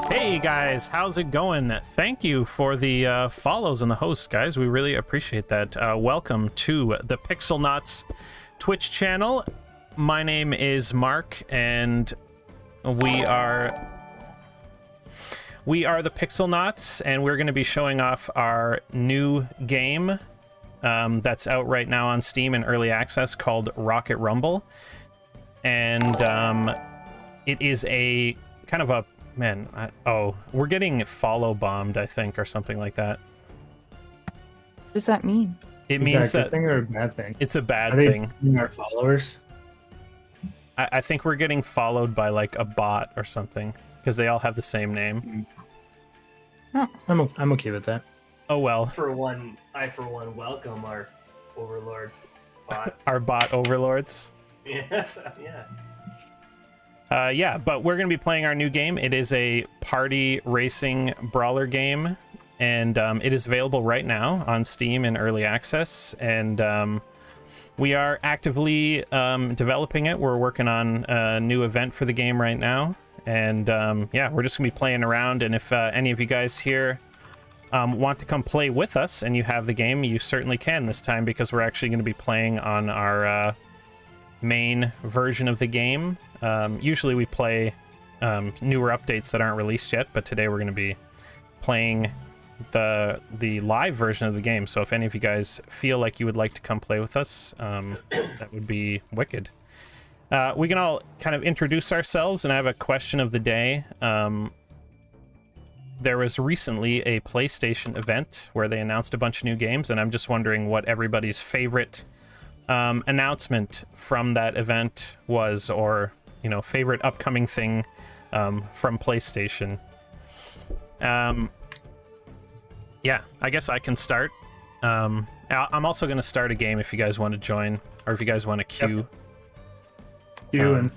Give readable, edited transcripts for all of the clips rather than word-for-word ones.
Hey guys, how's it going? Thank you for the follows and the hosts, guys. We really appreciate that. Welcome to the Pixelnauts Twitch channel. My name is Mark, and we are the Pixelnauts, and we're going to be showing off our new game that's out right now on Steam in early access called Rocket Rumble. And it is a kind of a we're getting follow bombed, I think, or something like that. What does that mean? It means that a good thing or a bad thing? It's a bad Are they thing. being our followers? I think we're getting followed by like a bot or something because they all have the same name. Oh. I'm okay with that. Oh well. I for one welcome our overlord bots. Our bot overlords. Yeah, yeah. Yeah, but we're going to be playing our new game. It is a party racing brawler game, and it is available right now on Steam in early access, and we are actively developing it. We're working on a new event for the game right now, and yeah, we're just going to be playing around, and if any of you guys here want to come play with us and you have the game, you certainly can this time, because we're actually going to be playing on our main version of the game. Usually we play newer updates that aren't released yet, but today we're going to be playing the live version of the game. So if any of you guys feel like you would like to come play with us, that would be wicked. We can all kind of introduce ourselves, and I have a question of the day. There was recently a PlayStation event where they announced a bunch of new games, and I'm just wondering what everybody's favorite announcement from that event was, or favorite upcoming thing from PlayStation. Yeah, I guess I can start. I'm also going to start a game if you guys want to join, or if you guys want to queue. Ewan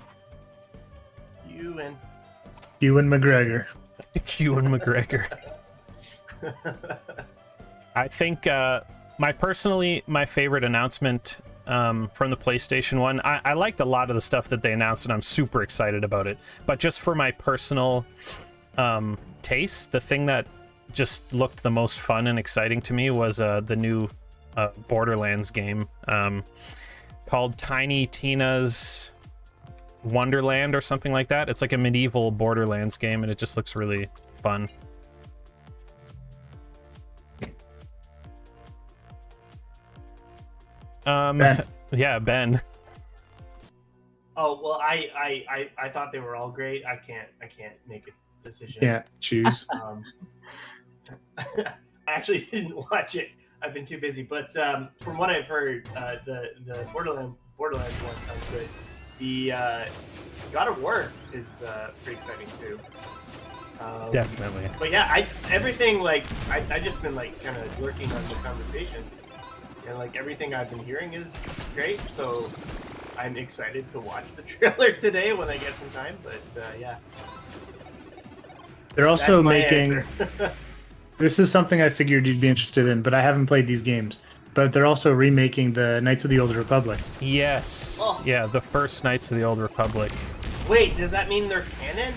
McGregor. Ewan McGregor. I think my favorite announcement from the PlayStation one. I liked a lot of the stuff that they announced, and I'm super excited about it. But just for my personal taste, the thing that just looked the most fun and exciting to me was the new Borderlands game called Tiny Tina's Wonderland or something like that. It's like a medieval Borderlands game, and it just looks really fun. Ben. Yeah, Ben. Oh well, I thought they were all great. I can't make a decision. Yeah, choose. I actually didn't watch it. I've been too busy. But from what I've heard, the Borderlands one sounds good. The God of War is pretty exciting too. Definitely. But yeah, everything like I just been like kind of working on the conversation. And like everything I've been hearing is great, so I'm excited to watch the trailer today when I get some time. But yeah, They're also making. answer. This is something I figured you'd be interested in, but I haven't played these games. But they're also remaking the Knights of the Old Republic. Yes. Oh. Yeah, the first Knights of the Old Republic. Wait, does that mean they're canon?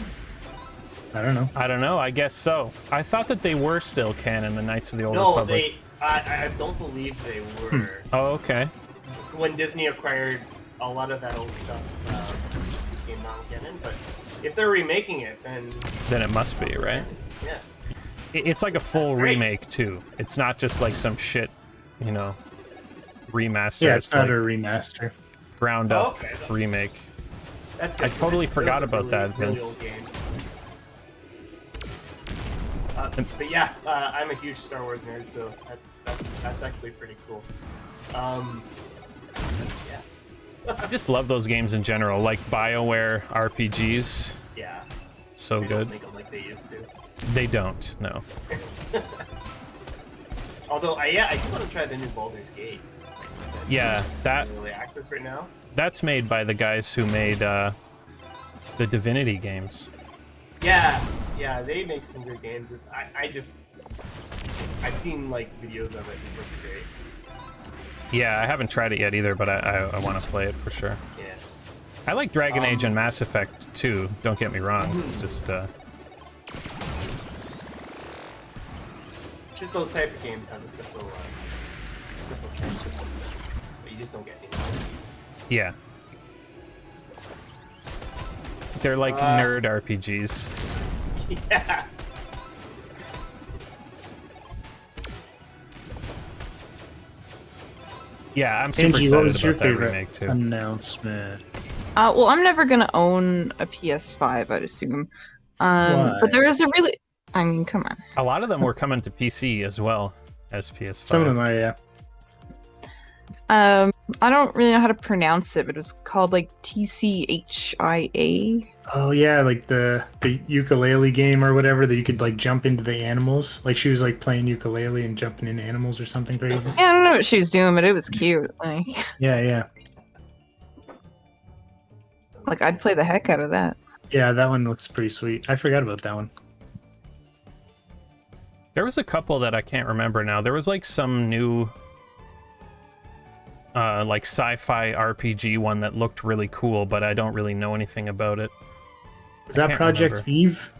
I don't know. I don't know. I guess so. I thought that they were still canon, the Knights of the Old No, Republic. I don't believe they were. Oh, okay. When Disney acquired a lot of that old stuff, became non-canon. But if they're remaking it, then It must be, right? yeah. It's like a full That's great. remake, too. It's not just like some shit, remaster. Yeah, it's not like a remaster. ground up Okay. remake. That's good. I totally Those forgot are about that, really Vince. old games. But yeah, I'm a huge Star Wars nerd, so that's actually pretty cool. Yeah. I just love those games in general, like BioWare RPGs. Yeah. So They good. don't make them like they used to. They don't, no. Although, I do want to try the new Baldur's Gate. Yeah, That's in early access right now. that's made by the guys who made the Divinity games. Yeah, they make some good games. I've seen like videos of it. It looks great. Yeah, I haven't tried it yet either, but I want to play it for sure. Yeah. I like Dragon Age and Mass Effect too, don't get me wrong. It's just Just those type of games have a special chance to them, but you just don't get anymore. Yeah. They're like nerd RPGs. Yeah. Yeah, I'm super Angie, what excited was your about that favorite remake too. announcement? Well, I'm never gonna own a PS5, I'd assume. Why? But there is a really, I mean, come on. A lot of them were coming to PC as well as PS5. Some of them are, yeah. I don't really know how to pronounce it, but it was called like TCHIA. Oh yeah, like the ukulele game or whatever that you could like jump into the animals. Like she was like playing ukulele and jumping into animals or something crazy. Yeah, I don't know what she was doing, but it was cute. Yeah. Like I'd play the heck out of that. Yeah, that one looks pretty sweet. I forgot about that one. There was a couple that I can't remember now. There was like some new like sci-fi RPG one that looked really cool, but I don't really know anything about it. Was that Project remember. Eve?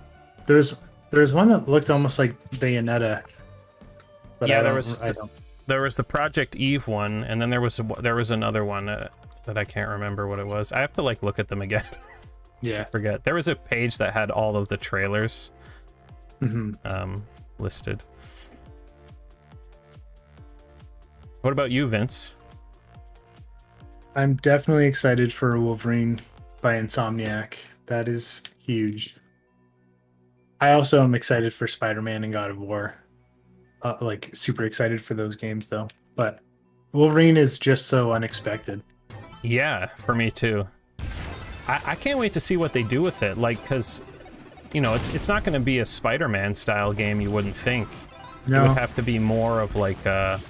There's one that looked almost like Bayonetta. But Yeah, I there was the Project Eve one, and then there was another one that I can't remember what it was. I have to like look at them again. Yeah. Forget. There was a page that had all of the trailers listed. What about you, Vince? I'm definitely excited for Wolverine by Insomniac. That is huge. I also am excited for Spider-Man and God of War. Like super excited for those games though. But Wolverine is just so unexpected. Yeah, for me too. I can't wait to see what they do with it. Like, because, you know, it's not going to be a Spider-Man style game, you wouldn't think. No. It would have to be more of like a...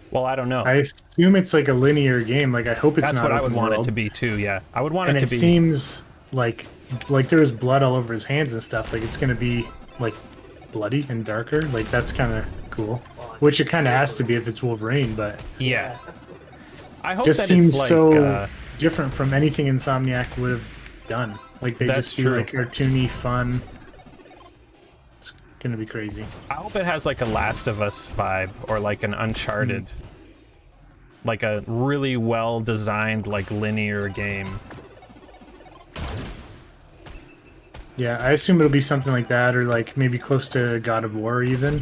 Well, I don't know. I assume it's like a linear game. Like I hope it's That's not what I would open want it world. to be too, yeah. I would want And it to it be... seems like there was blood all over his hands and stuff. Like it's gonna be like bloody and darker. Like that's kind of cool. Which it kind of has to be if it's Wolverine, but Yeah. I hope just that seems it's like... so different from anything Insomniac would have done. Like they That's just do true. like cartoony fun. It's gonna be crazy. I hope it has like a Last of Us vibe or like an Uncharted. Like a really well designed like linear game. Yeah, I assume it'll be something like that, or like maybe close to God of War even.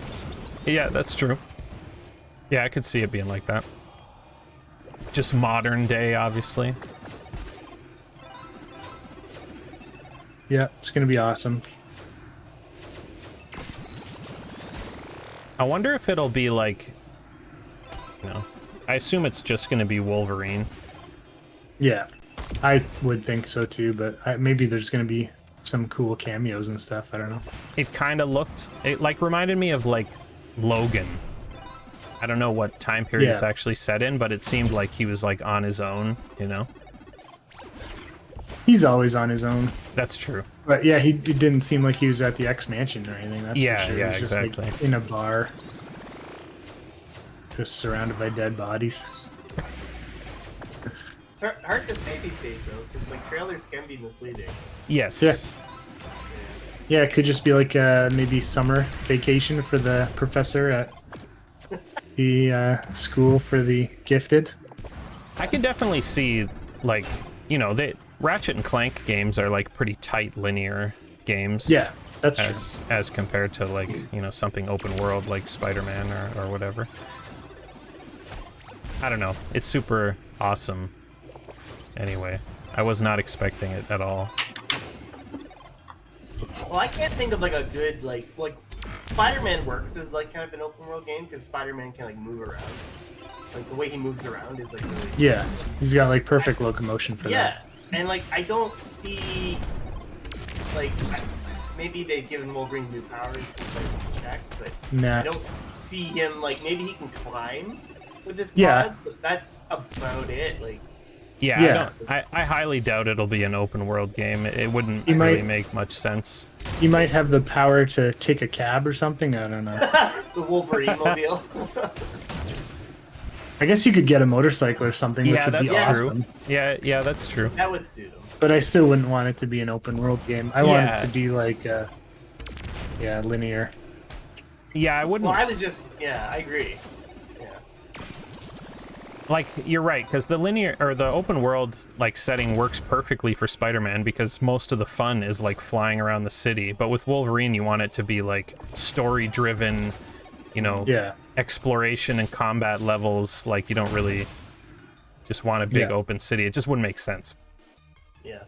Yeah, that's true. Yeah, I could see it being like that. Just modern day, obviously. Yeah, it's gonna be awesome. I wonder if it'll be like, you know, I assume it's just going to be Wolverine. Yeah, I would think so too, but maybe there's gonna be some cool cameos and stuff. I don't know. It kind of looked, it like reminded me of like Logan. I don't know what time period it's actually set in, but it seemed like he was like on his own, you know? He's always on his own. That's true. But yeah, it didn't seem like he was at the X Mansion or anything. That's Yeah, for sure. yeah, He was just, exactly. Like, in a bar, just surrounded by dead bodies. It's hard to say these days though, because like trailers can be misleading. Yes. Yeah. Yeah, it could just be like maybe summer vacation for the professor at the school for the gifted. I can definitely see, like, you know, Ratchet and Clank games are like pretty tight linear games. Yeah, that's true. As compared to like, you know, something open world like Spider-Man or whatever. I don't know. It's super awesome. Anyway, I was not expecting it at all. Well, I can't think of like a good like Spider-Man works as like kind of an open world game because Spider-Man can like move around. Like the way he moves around is like really Yeah, he's got like perfect locomotion for yeah. that. And like I don't see like maybe they've given Wolverine new powers since I checked, but Nah. I don't see him like maybe he can climb with his claws, Yeah. but that's about it. Like Yeah, I highly doubt it'll be an open world game. It wouldn't You really might- make much sense. He might have the power to take a cab or something. I don't know. the Wolverine mobile. I guess you could get a motorcycle or something, which Yeah, would be that's true. awesome. Yeah, that's true. That would suit him. But I still wouldn't want it to be an open world game. I want Yeah. it to be like, linear. Yeah, I wouldn't. Well, I was just, yeah, I agree. Yeah. Like, you're right, because the linear or the open world like setting works perfectly for Spider-Man because most of the fun is like flying around the city. But with Wolverine, you want it to be like story-driven, you know, Yeah. exploration and combat levels. Like, you don't really just want a big open city. It just wouldn't make sense. Yeah.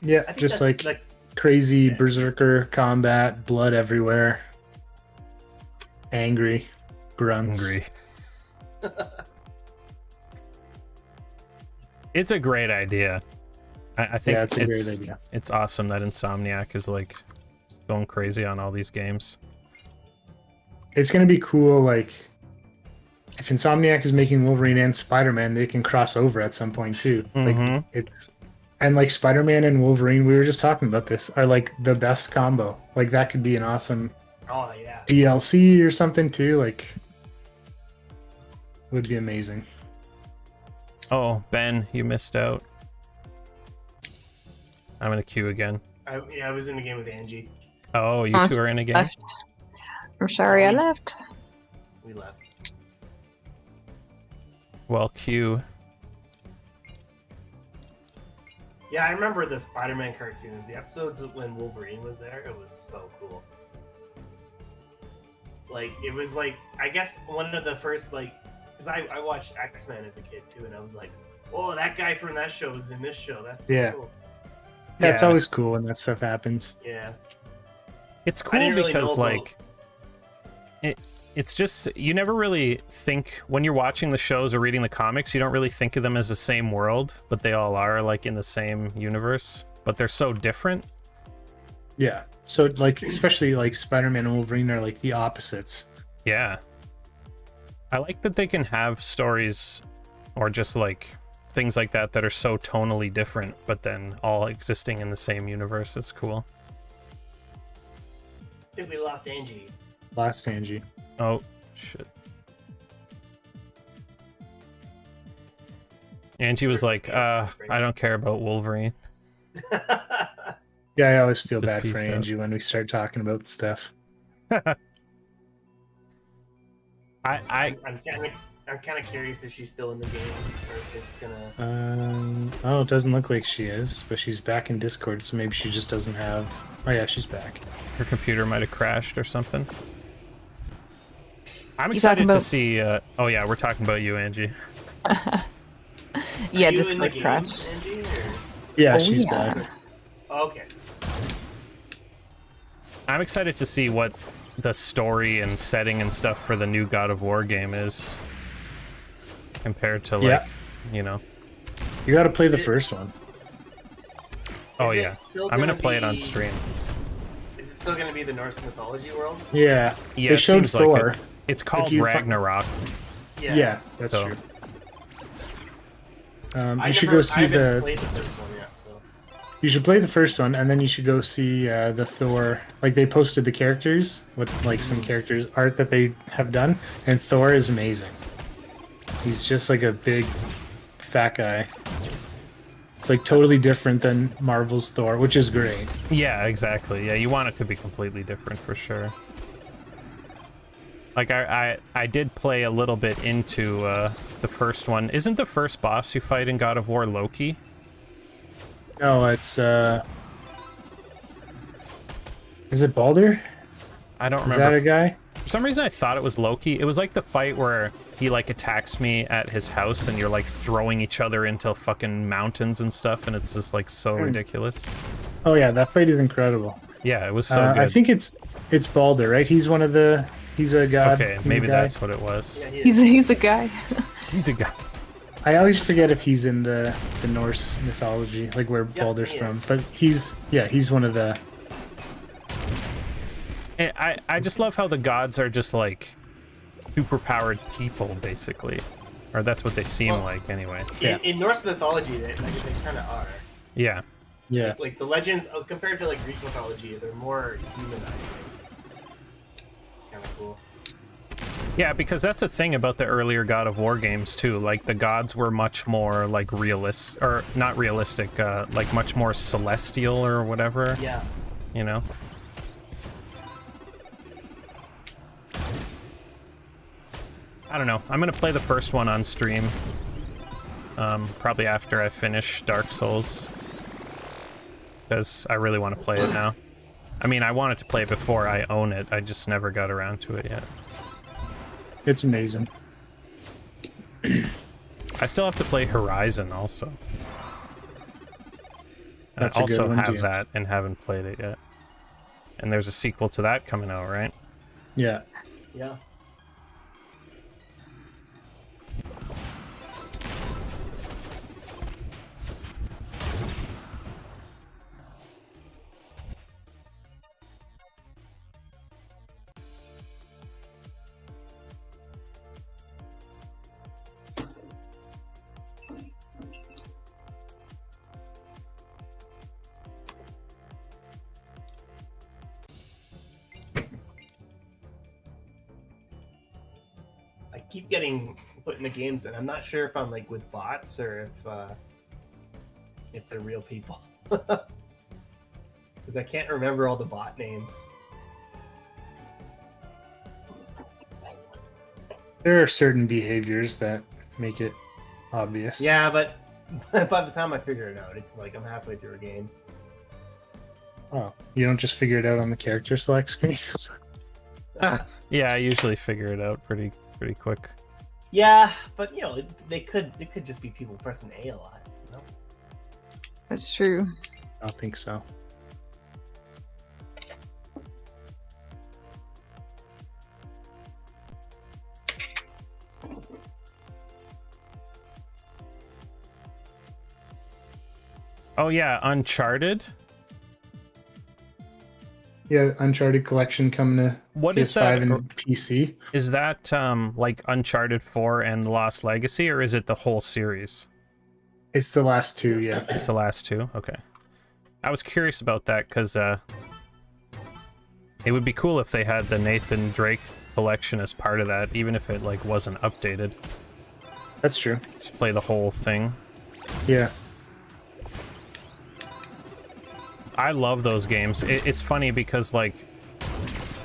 Yeah, I think just that's, like crazy berserker combat, blood everywhere, angry grunts. Angry. It's a great idea. I think it's a great idea. It's awesome that Insomniac is like going crazy on all these games. It's gonna be cool. Like, if Insomniac is making Wolverine and Spider-Man, they can cross over at some point too. Like, it's and like Spider-Man and Wolverine, we were just talking about this, are like the best combo. Like, that could be an awesome Oh, yeah. DLC or something too. Like, would be amazing. Oh, Ben, you missed out. I'm in a queue again. I was in the game with Angie. Oh, you two are in a game? Left. I'm sorry I left. We left. Well, Q. Yeah, I remember the Spider-Man cartoons. The episodes when Wolverine was there, it was so cool. Like, it was like, I guess one of the first, like, because I watched X-Men as a kid too, and I was like, oh, that guy from that show is in this show. That's so cool. Yeah, it's Yeah. always cool when that stuff happens. Yeah. It's I cool didn't really because, know about- like, it's just, you never really think, when you're watching the shows or reading the comics, you don't really think of them as the same world, but they all are, like, in the same universe, but they're so different. Yeah. So, like, especially like Spider-Man and Wolverine are like the opposites. Yeah. I like that they can have stories or just, like, things like that that are so tonally different, but then all existing in the same universe is cool. I think we lost Angie. Last Angie. Oh, shit. Angie was like, I don't care about Wolverine. Yeah, I always feel Just bad for pieced out. Angie when we start talking about stuff. I I'm kind of curious if she's still in the game or if it's gonna. Oh, it doesn't look like she is, but she's back in Discord, so maybe she just doesn't have. Oh yeah, she's back. her computer might have crashed or something. I'm You excited talking to about- see. Oh yeah, we're talking about you, Angie. Yeah, Are you in the Discord game, crashed. Angie, or... Yeah, Oh, she's yeah. back. Oh, okay. I'm excited to see what the story and setting and stuff for the new God of War game is compared to, like, Yeah. you know. You got to play the first one. Oh Is it yeah, still I'm gonna gonna play it on be- stream. Is it still gonna be the Norse mythology world? Yeah. Yeah, They it showed seems like Thor. it. It's called you fi- Ragnarok. Yeah, that's So- true. I You should never- go see I haven't the. played the first one yet, so. You should play the first one, and then you should go see the Thor. Like, they posted the characters with like some characters art that they have done, and Thor is amazing. He's just like a big, fat guy. It's like totally different than Marvel's Thor, which is great. Yeah, exactly. Yeah, you want it to be completely different for sure. Like I did play a little bit into the first one. Isn't the first boss you fight in God of War Loki? No, it's is it Baldur? I don't Is remember. that a guy? For some reason I thought it was Loki. It was like the fight where he like attacks me at his house and you're like throwing each other into fucking mountains and stuff, and it's just like so ridiculous. Oh yeah, that fight is incredible. Yeah, it was so good. I think it's Baldur, right? He's one of the. He's a god. Okay, He's a maybe guy. that's what it was. Yeah, he is. He's a guy. He's a guy. I always forget if he's in the Norse mythology, like where Baldur's he from. is. But he's one of the. I just love how the gods are just like super-powered people, basically. Or that's what they seem Well, like, anyway. Yeah. In Norse mythology, they kind of are. Yeah. Yeah. Like the legends, compared to like Greek mythology, they're more humanized. Kind of cool. Yeah, because that's the thing about the earlier God of War games, too. Like, the gods were much more, like, realist, or not realistic, like, much more celestial or whatever, Yeah. you know? I don't know. I'm gonna play the first one on stream. Probably after I finish Dark Souls. Because I really want to play it now. I mean, I wanted to play it before I own it. I just never got around to it yet. It's amazing. I still have to play Horizon also. And That's I a good also one, have too. that and haven't played it yet. And there's a sequel to that coming out, right? Yeah. Yeah. I keep getting put into games, and I'm not sure if I'm like with bots or if they're real people, because I can't remember all the bot names. There are certain behaviors that make it obvious. Yeah, but by the time I figure it out, it's like I'm halfway through a game. Oh, you don't just figure it out on the character select screen? Yeah, I usually figure it out pretty quick. Yeah, but you know, they could just be people pressing A a lot. You know? That's true. I don't think so. Oh yeah, Uncharted. Yeah, Uncharted Collection coming to What PS5 is that? and PC. Is that like Uncharted 4 and Lost Legacy, or is it the whole series? It's the last two, yeah. It's the last two? Okay. I was curious about that because it would be cool if they had the Nathan Drake collection as part of that, even if it like wasn't updated. That's true. Just play the whole thing. Yeah. I love those games. It's funny because like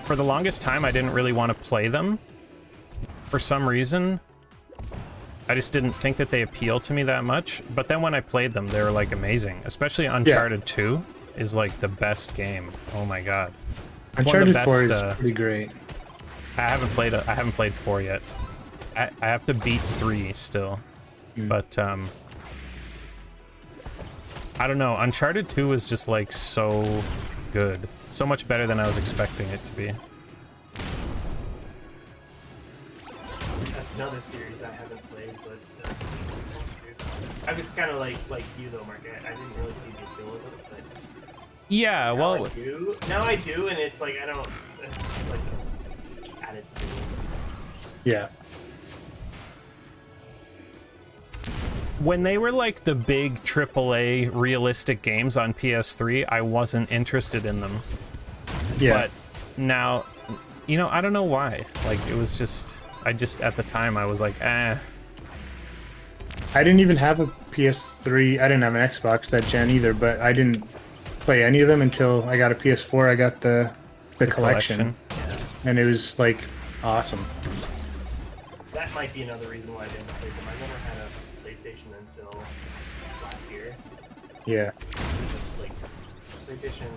for the longest time I didn't really want to play them. For some reason, I just didn't think that they appealed to me that much. But then when I played them, they were like amazing. Especially Uncharted 2 is like the best game. Oh my god. Uncharted best, 4 is pretty great. I haven't played 4 yet. I have to beat 3 still. But I don't know. Uncharted 2 was just like so good. So much better than I was expecting it to be. That's another series I haven't played, but I was kind of like you though, Mark. I didn't really see the appeal of it, but Yeah, well, now I do. Now I do, and it's like I don't. It's like added to the list. Yeah. when they were like the big AAA realistic games on PS3, I wasn't interested in them. Yeah. But now, you know, I don't know why. Like, it was just, at the time, I was like, eh. I didn't even have a PS3. I didn't have an Xbox that gen either, but I didn't play any of them until I got a PS4. I got the collection. And it was like awesome. That might be another reason why I didn't play them. I never had a PlayStation until last year. Yeah. Like, PlayStation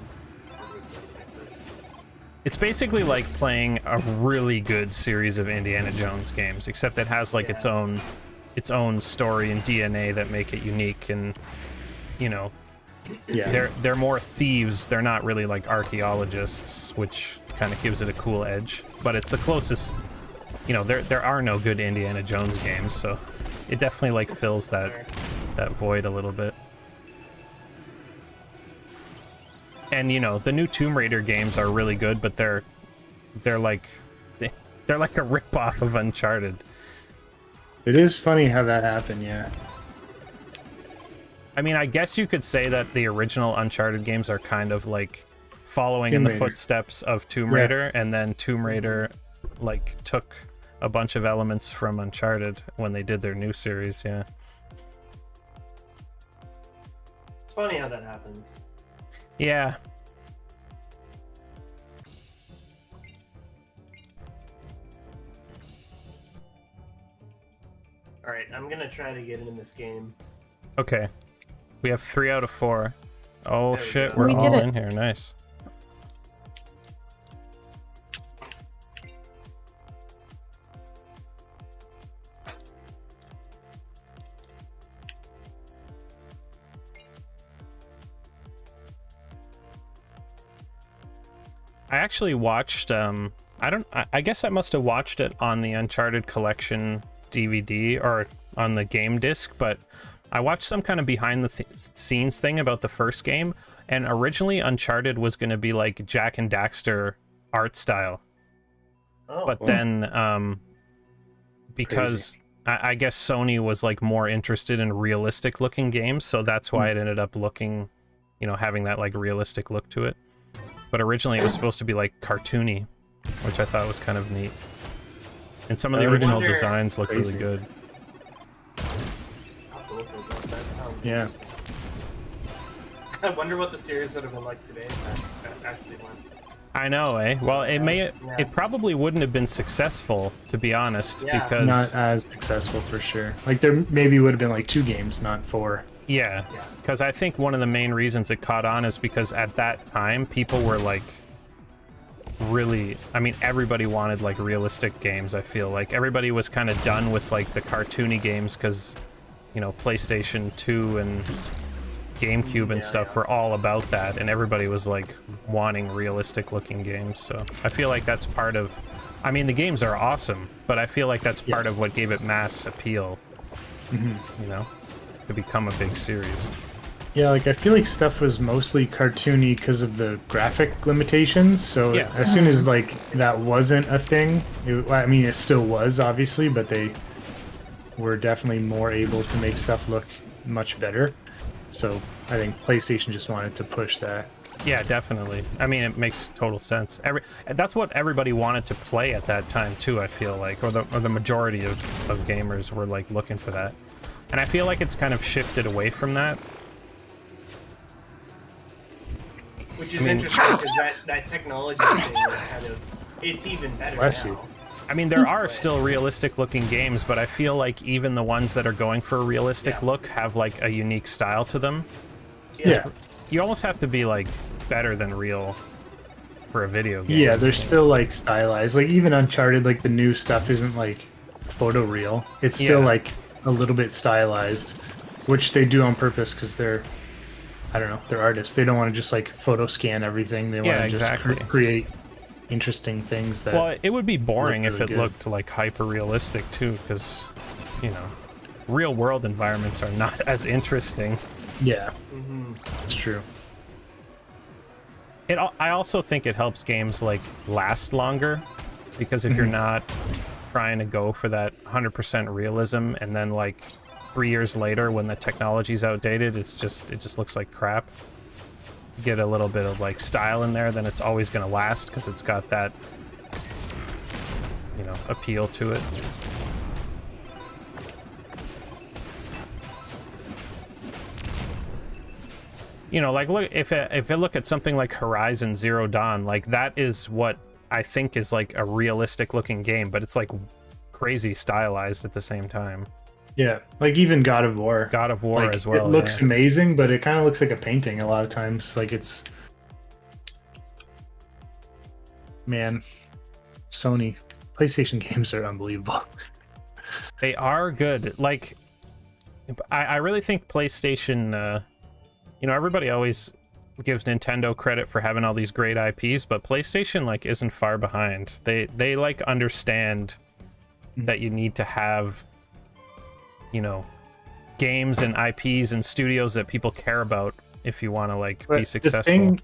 was my first. It's basically like playing a really good series of Indiana Jones games, except it has like its own story and DNA that make it unique, and you know, they're more thieves. They're not really like archaeologists, which kind of gives it a cool edge. But it's the closest. You know, there are no good Indiana Jones games, so it definitely like fills that void a little bit. And you know, the new Tomb Raider games are really good, but they're like a rip-off of Uncharted. It is funny how that happened, yeah. I mean, I guess you could say that the original Uncharted games are kind of like following in the footsteps of Tomb Raider, and then Tomb Raider like took a bunch of elements from Uncharted when they did their new series, yeah. It's funny how that happens. Yeah. I'm gonna try to get in this game. Okay. We have 3 out of 4. Oh There we shit, go. we're We all did it. in here. Nice. I actually watched I guess I must have watched it on the Uncharted Collection DVD or on the game disc, but I watched some kind of behind the scenes thing about the first game, and originally Uncharted was going to be like Jack and Daxter art style. Oh, But then because I guess Sony was like more interested in realistic looking games, so that's why it ended up looking, you know, having that like realistic look to it. But originally it was supposed to be like cartoony, which I thought was kind of neat. And some of the I original wonder- designs look really Crazy. good. I'll have to look those up. That sounds Yeah. interesting. I wonder what the series would have been like today if that actually went. I know, eh? Well, Yeah. it probably wouldn't have been successful, to be honest, Yeah. because Not as successful for sure. Like there maybe would have been like 2 games, not 4. yeah, Yeah. because I think one of the main reasons it caught on is because at that time people were like really, I mean, everybody wanted like realistic games. I feel like everybody was kind of done with like the cartoony games because, you know, PlayStation 2 and GameCube and Yeah, stuff yeah. were all about that, and everybody was like wanting realistic looking games. So I feel like that's part of, I mean, the games are awesome, but I feel like that's part of what gave it mass appeal, you know, to become a big series. Yeah, like I feel like stuff was mostly cartoony because of the graphic limitations. So Yeah. as soon as like that wasn't a thing, I mean it still was obviously, but they were definitely more able to make stuff look much better. So I think PlayStation just wanted to push that. Yeah, definitely. I mean, it makes total sense. That's what everybody wanted to play at that time too, I feel like, or the majority of gamers were like looking for that. And I feel like it's kind of shifted away from that. Which is I mean- interesting because that technology thing is kind of, it's even better Bless now. you. I mean, there are still realistic looking games, but I feel like even the ones that are going for a realistic Yeah. look have like a unique style to them. Yeah. You almost have to be like better than real for a video game. Yeah, they're still like stylized. Like even Uncharted, like the new stuff isn't like photoreal. It's still Yeah. like a little bit stylized, which they do on purpose because they're, I don't know, they're artists. They don't want to just like photo scan everything. They want Yeah, to just exactly. create interesting things that. Well, it would be boring look if really it good. looked like hyper realistic too, because, you know, real world environments are not as interesting. Yeah, Mm-hmm. it's true. I also think it helps games like last longer, because if you're not trying to go for that 100% realism, and then like 3 years later when the technology's outdated, it just looks like crap. Get a little bit of like style in there, then it's always going to last because it's got that, you know, appeal to it. You know, like look, if I look at something like Horizon Zero Dawn, like that is what I think is like a realistic looking game, but it's like crazy stylized at the same time. Yeah, like even God of War. God of War like, as well. It looks yeah. amazing, but it kind of looks like a painting a lot of times. Like it's, man, Sony PlayStation games are unbelievable. They are good. Like, I really think PlayStation, you know, everybody always gives Nintendo credit for having all these great IPs, but PlayStation, like, isn't far behind. They like, understand that you need to have, you know, games and IPs and studios that people care about if you want to, like, But be successful.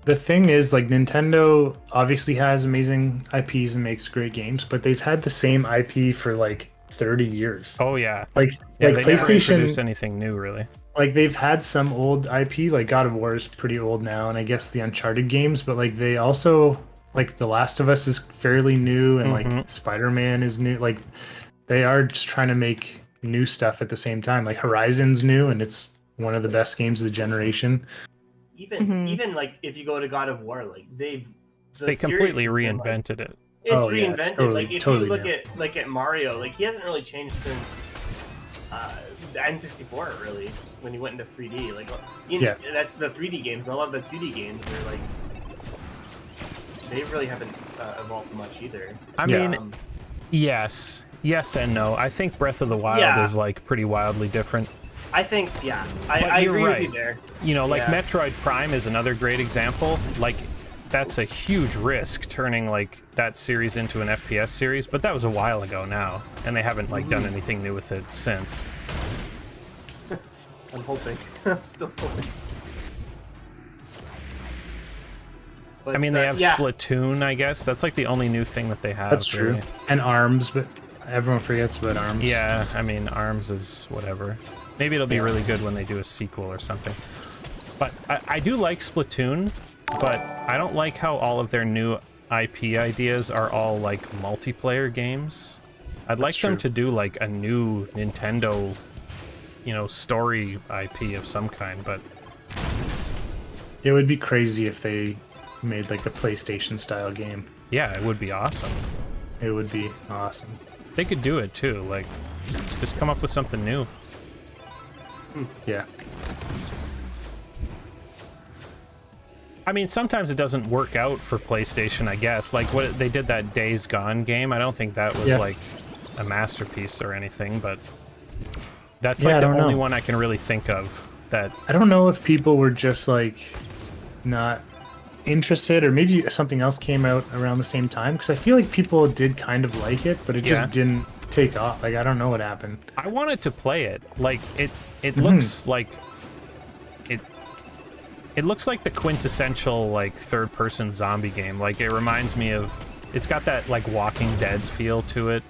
The thing is, like, Nintendo obviously has amazing IPs and makes great games, but they've had the same IP for like 30 years. Oh, yeah. Like, Yeah, like they never PlayStation, introduce anything new, really. like they've had some old IP, like God of War is pretty old now, and I guess the Uncharted games, but like they also, like The Last of Us is fairly new, and like Spider-Man is new. Like they are just trying to make new stuff at the same time. Like Horizon's new, and it's one of the best games of the generation. Even like if you go to God of War, like they completely reinvented it. It's Oh, yeah, reinvented. it's totally- like if totally you look new. at Mario, like he hasn't really changed since the N64 really, when you went into 3D. Like, that's the 3D games. A lot of the 2D games are like, they really haven't evolved much either. I mean, yes and no. I think Breath of the Wild is like pretty wildly different. I think, I agree with you there. You know, like Metroid Prime is another great example. Like, that's a huge risk turning like that series into an FPS series, but that was a while ago now, and they haven't like done anything new with it since. I'm hoping. I'm still hoping. But, I mean, they have Splatoon, I guess. That's like the only new thing that they have. That's true. Really. And ARMS, but everyone forgets about ARMS. Yeah, I mean, ARMS is whatever. Maybe it'll be really good when they do a sequel or something. But I do like Splatoon, but I don't like how all of their new IP ideas are all like multiplayer games. I'd like them to do like a new Nintendo, you know, story IP of some kind, but... It would be crazy if they made like a PlayStation style game. Yeah, it would be awesome. It would be awesome. They could do it too, like, just come up with something new. Yeah. I mean, sometimes it doesn't work out for PlayStation, I guess. Like, what they did that Days Gone game, I don't think that was like a masterpiece or anything, but that's like the only one I can really think of that... I don't know if people were just like not interested, or maybe something else came out around the same time, because I feel like people did kind of like it, but it just didn't take off. Like, I don't know what happened. I wanted to play it. Like, it looks like... It looks like the quintessential, like, third-person zombie game. Like, it reminds me of... It's got that, like, Walking Dead feel to it.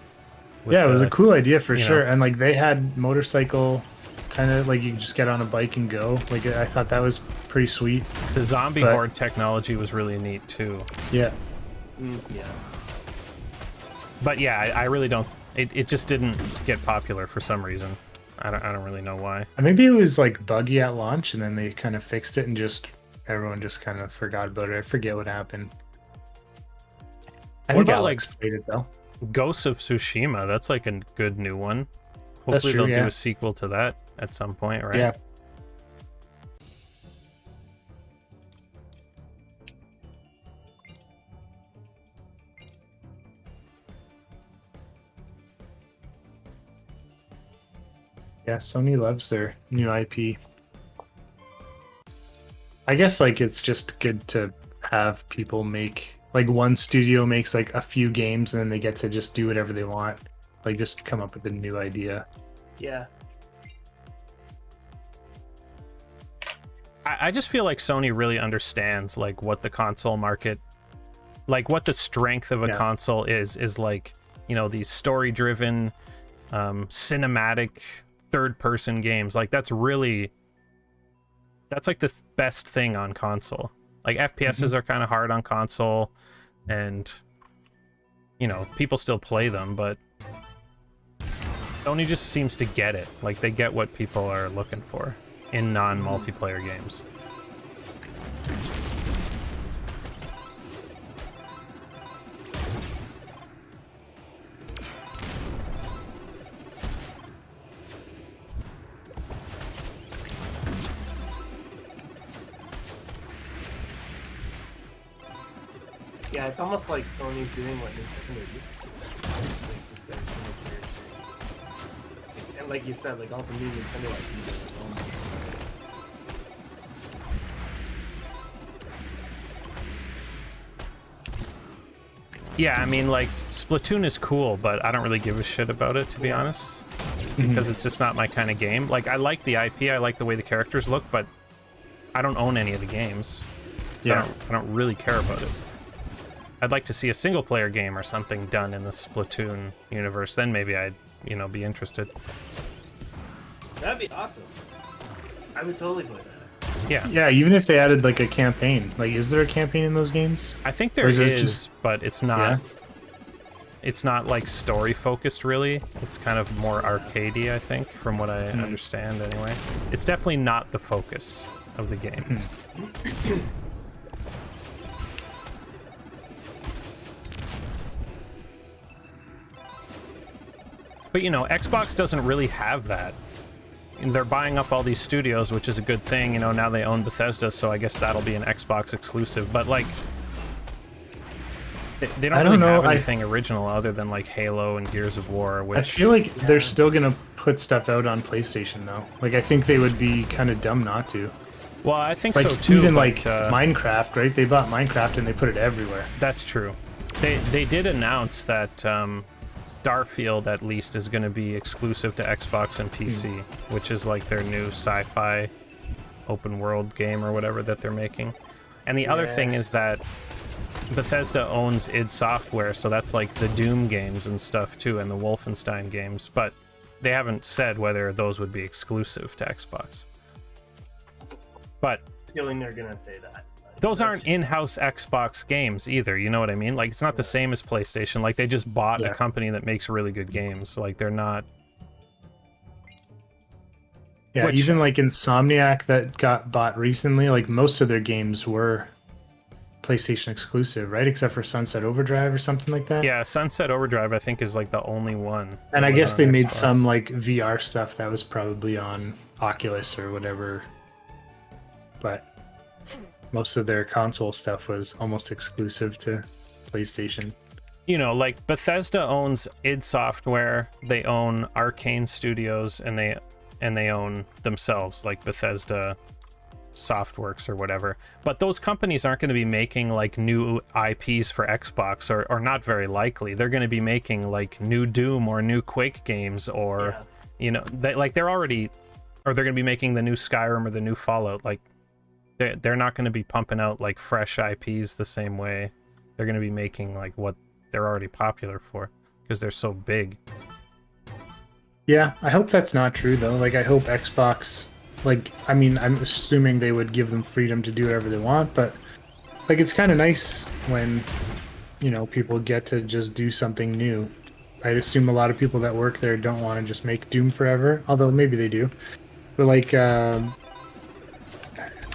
Yeah, it was a cool idea for sure. And, like, they had motorcycle... kind of like you just get on a bike and go. Like, I thought that was pretty sweet. The zombie horde technology was really neat too. Yeah. Yeah. But yeah, I really don't. It just didn't get popular for some reason. I don't really know why. And maybe it was like buggy at launch, and then they kind of fixed it, and just everyone just kind of forgot about it. I forget what happened. I think Alex played it though. Ghosts of Tsushima. That's like a good new one. Hopefully they'll do a sequel to that at some point, right? Yeah. Yeah, Sony loves their new IP. I guess like it's just good to have people make, like, one studio makes like a few games and then they get to just do whatever they want. Like, just come up with a new idea. Yeah. I just feel like Sony really understands like what the console market, like what the strength of a console is like, you know, these story driven cinematic third person games. Like that's like the best thing on console. Like FPSs are kind of hard on console, and you know, people still play them, but Sony just seems to get it. Like they get what people are looking for in non-multiplayer games. Yeah, it's almost like Sony's doing what Nintendo used to do. Like, their single player experiences. And like you said, like all the new Nintendo IPs are like almost. Yeah, I mean, like, Splatoon is cool, but I don't really give a shit about it, to be honest. Because it's just not my kind of game. Like, I like the IP, I like the way the characters look, but I don't own any of the games. So I don't really care about it. I'd like to see a single-player game or something done in the Splatoon universe. Then maybe I'd, you know, be interested. That'd be awesome. I would totally play that. Yeah. Yeah, even if they added like a campaign. Like, is there a campaign in those games? I think there is, but it's not. Yeah. It's not like story focused, really. It's kind of more arcadey, I think, from what I understand. Anyway, it's definitely not the focus of the game. But you know, Xbox doesn't really have that. And they're buying up all these studios, which is a good thing. You know, now they own Bethesda, so I guess that'll be an Xbox exclusive. But like, they don't really have anything original other than like Halo and Gears of War. Which I feel like they're still gonna put stuff out on PlayStation though. Like I think they would be kind of dumb not to. Well, I think Like so too. even but, like Minecraft, right? They bought Minecraft and they put it everywhere. That's true. They did announce that Starfield at least is going to be exclusive to Xbox and PC, which is like their new sci-fi open world game or whatever that they're making. And the other thing is that Bethesda owns id Software, so that's like the Doom games and stuff too, and the Wolfenstein games, but they haven't said whether those would be exclusive to Xbox. But feeling they're gonna say that. those aren't in-house Xbox games either, you know what I mean? Like, it's not the same as PlayStation. Like, they just bought a company that makes really good games. Like, they're not... Yeah, even like Insomniac that got bought recently, like most of their games were PlayStation exclusive, right? Except for Sunset Overdrive or something like that. Yeah, Sunset Overdrive, I think, is like the only one. And I guess they made Xbox. some like VR stuff that was probably on Oculus or whatever. But most of their console stuff was almost exclusive to PlayStation. You know, like Bethesda owns id Software, they own Arcane Studios, and they own themselves, like Bethesda Softworks or whatever. But those companies aren't going to be making like new IPs for Xbox, or not very likely. They're going to be making like new Doom or new Quake games, or you know, they're already, or they're going to be making the new Skyrim or the new Fallout. Like they're not going to be pumping out like fresh IPs the same way. They're going to be making like what they're already popular for because they're so big. Yeah, I hope that's not true though. Like I hope Xbox, like, I mean, I'm assuming they would give them freedom to do whatever they want, but like it's kind of nice when, you know, people get to just do something new. I'd assume a lot of people that work there don't want to just make Doom forever, although maybe they do. But like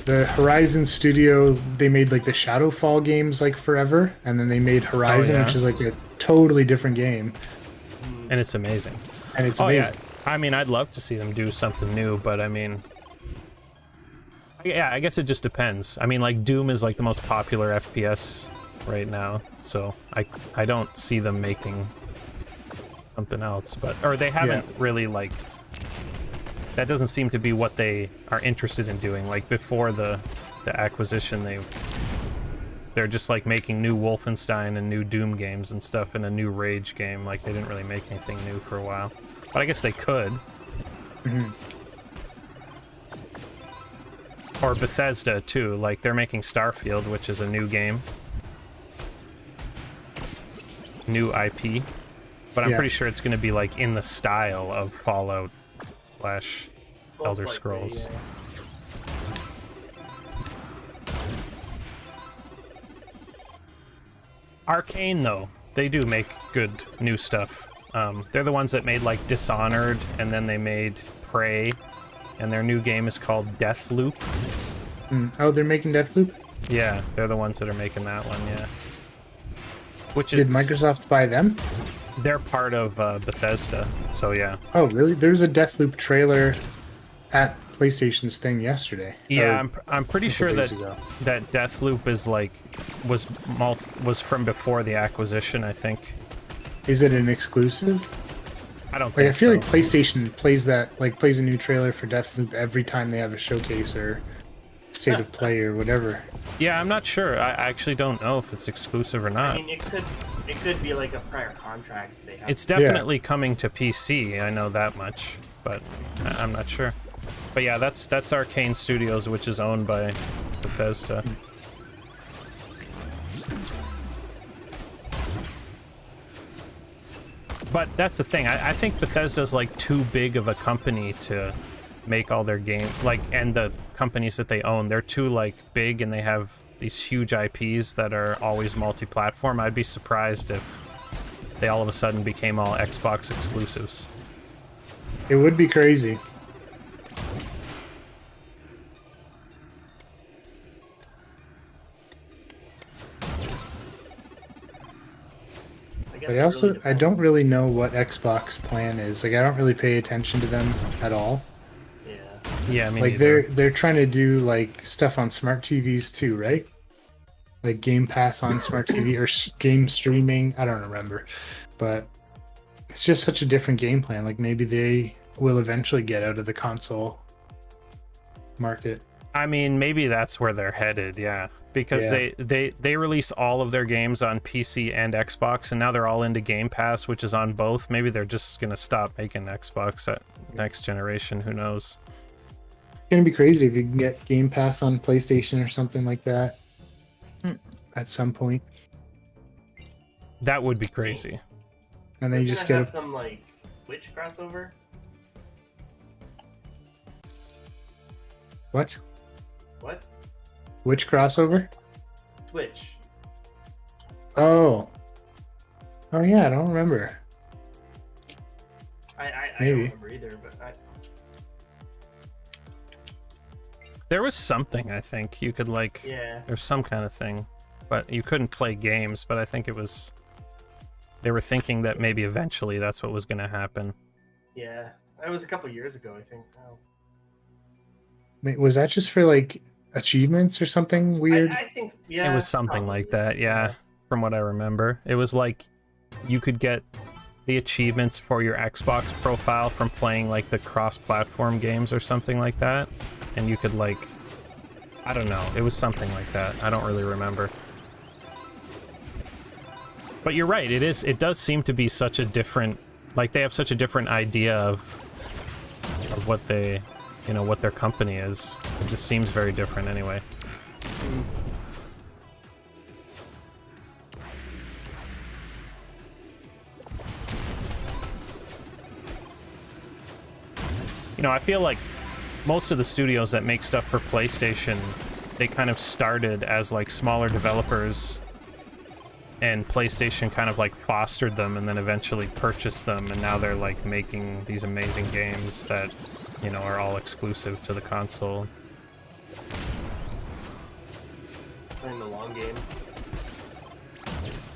the Horizon studio, they made like the Shadowfall games like forever, and then they made Horizon, which is like a totally different game. And it's amazing. And it's amazing. Yeah. I mean, I'd love to see them do something new, but I mean, yeah, I guess it just depends. I mean, like Doom is like the most popular FPS right now, so I don't see them making something else, but or they haven't really like. That doesn't seem to be what they are interested in doing. Like before the acquisition, they're just like making new Wolfenstein and new Doom games and stuff, and a new Rage game. Like they didn't really make anything new for a while, but I guess they could. Or Bethesda too. Like they're making Starfield, which is a new game, new IP, but I'm pretty sure it's going to be like in the style of Fallout / Elder Scrolls. Arcane, though, they do make good new stuff. They're the ones that made like Dishonored, and then they made Prey, and their new game is called Deathloop. Oh, they're making Deathloop? Yeah, they're the ones that are making that one, yeah. Which Did Microsoft buy them? They're part of Bethesda, so yeah. Oh, really? There's a Deathloop trailer at PlayStation's thing yesterday. Yeah, I'm pretty sure that ago. that Deathloop is like was from before the acquisition, I think. Is it an exclusive? I don't Like, think I feel so. like PlayStation plays a new trailer for Deathloop every time they have a showcase or state of play or whatever. Yeah, I'm not sure. I actually don't know if it's exclusive or not. I mean, it could be like a prior contract they have. It's definitely coming to PC. I know that much, but I'm not sure. But yeah, that's Arcane Studios, which is owned by Bethesda. But that's the thing. I think Bethesda's like too big of a company to make all their games, like, and the companies that they own, they're too like big, and they have these huge IPs that are always multi-platform. I'd be surprised if they all of a sudden became all Xbox exclusives. It would be crazy. guess But it really I depends. don't really know what Xbox plan is. Like, I don't really pay attention to them at all. Yeah. Yeah, I mean, Like, they're trying to do like stuff on smart TVs too, right? Like Game Pass on smart TV or game streaming. I don't remember, but it's just such a different game plan. Like, maybe they will eventually get out of the console market. I mean, maybe that's where they're headed, yeah. Because Yeah. they release all of their games on PC and Xbox, and now they're all into Game Pass, which is on both. Maybe they're just gonna stop making Xbox at next generation. Who knows? It's gonna be crazy if you can get Game Pass on PlayStation or something like that at some point, That would be crazy. and then you Doesn't just it get have a some like Twitch crossover? what? What? Which crossover? Twitch. Oh, yeah, I don't remember. I Maybe. don't remember either, but There was something, I think you could like. yeah. There's some kind of thing, but you couldn't play games. But I think it was. They were thinking that maybe eventually that's what was going to happen. Yeah. That was a couple years ago, I think. Oh. Wait, was that just for like achievements or something weird? I think, yeah. It was something like that, yeah. From what I remember, it was like you could get the achievements for your Xbox profile from playing like the cross-platform games or something like that, and you could like, I don't know, it was something like that. I don't really remember. But you're right, it does seem to be such a different, like they have such a different idea of what they, you know, what their company is. It just seems very different anyway. You know, I feel like most of the studios that make stuff for PlayStation, they kind of started as like smaller developers, and PlayStation kind of like fostered them and then eventually purchased them, and now they're like making these amazing games that, you know, are all exclusive to the console. Playing the long game.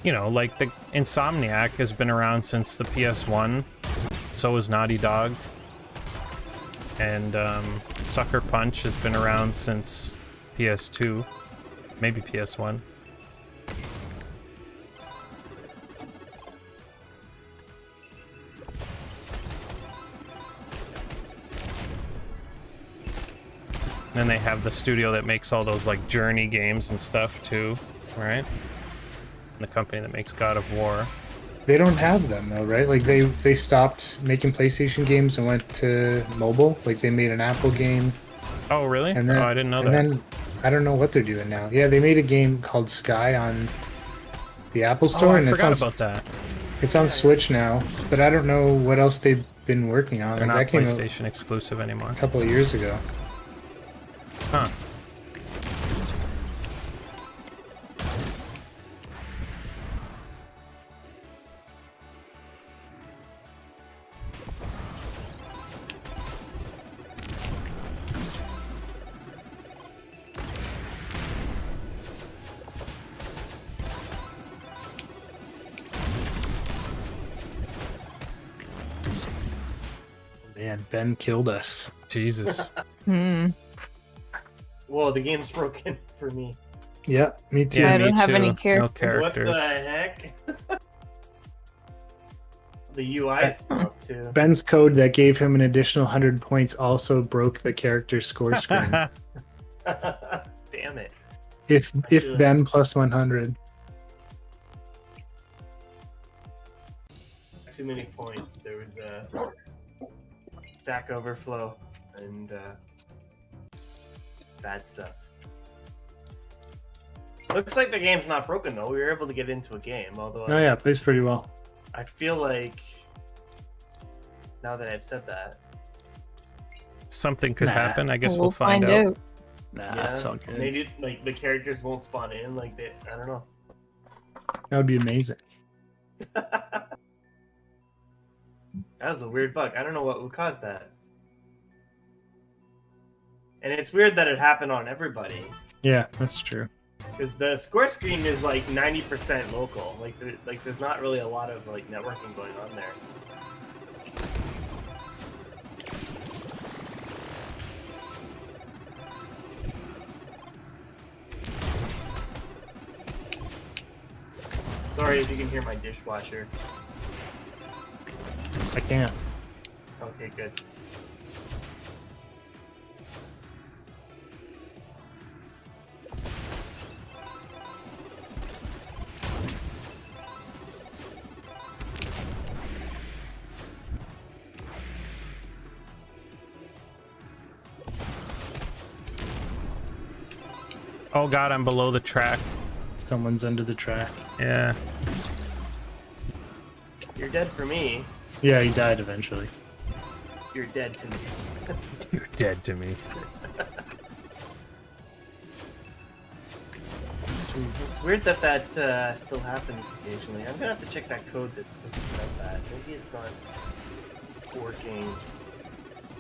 You know, like the Insomniac has been around since the PS1, so is Naughty Dog. And Sucker Punch has been around since PS2, maybe PS1. And then they have the studio that makes all those like Journey games and stuff too, right? And the company that makes God of War. They don't have them though, right? Like they stopped making PlayStation games and went to mobile. Like they made an Apple game. Oh, really? And then, oh, I didn't know and that. then I don't know what they're doing now. Yeah, they made a game called Sky on the Apple Store, Oh, I and forgot about that. it's on Switch now. But I don't know what else they've been working on. They're Like, not that came out PlayStation exclusive anymore. a couple of years ago. Huh. Man, Ben killed us. Jesus. Hmm. Whoa, the game's broken for me. Yeah, me too. Yeah, I me don't have too. any No characters. What characters. the heck? The UI stuff too. Ben's code that gave him an additional 100 points also broke the character score screen. Damn it. if Ben plus 100. Too many points. There was a stack overflow and bad stuff. Looks like the game's not broken though. We were able to get into a game, although Oh yeah, plays pretty well. I feel like now that I've said that, Something could Nah. happen. I guess We'll we'll find out. Nah, yeah, it's all good. maybe like the characters won't spawn in. Like they, I don't know. That would be amazing. That was a weird bug. I don't know what would cause that. And it's weird that it happened on everybody. Yeah, that's true. Because the score screen is like 90% local. Like there's not really a lot of like networking going on there. Sorry if you can hear my dishwasher. I can't. Okay, good. Oh god, I'm below the track. Someone's under the track. Yeah. You're dead for me. Yeah, he died eventually. You're dead to me. You're dead to me. It's weird that that still happens occasionally. I'm gonna have to check that code that's supposed to prevent that. Maybe it's not working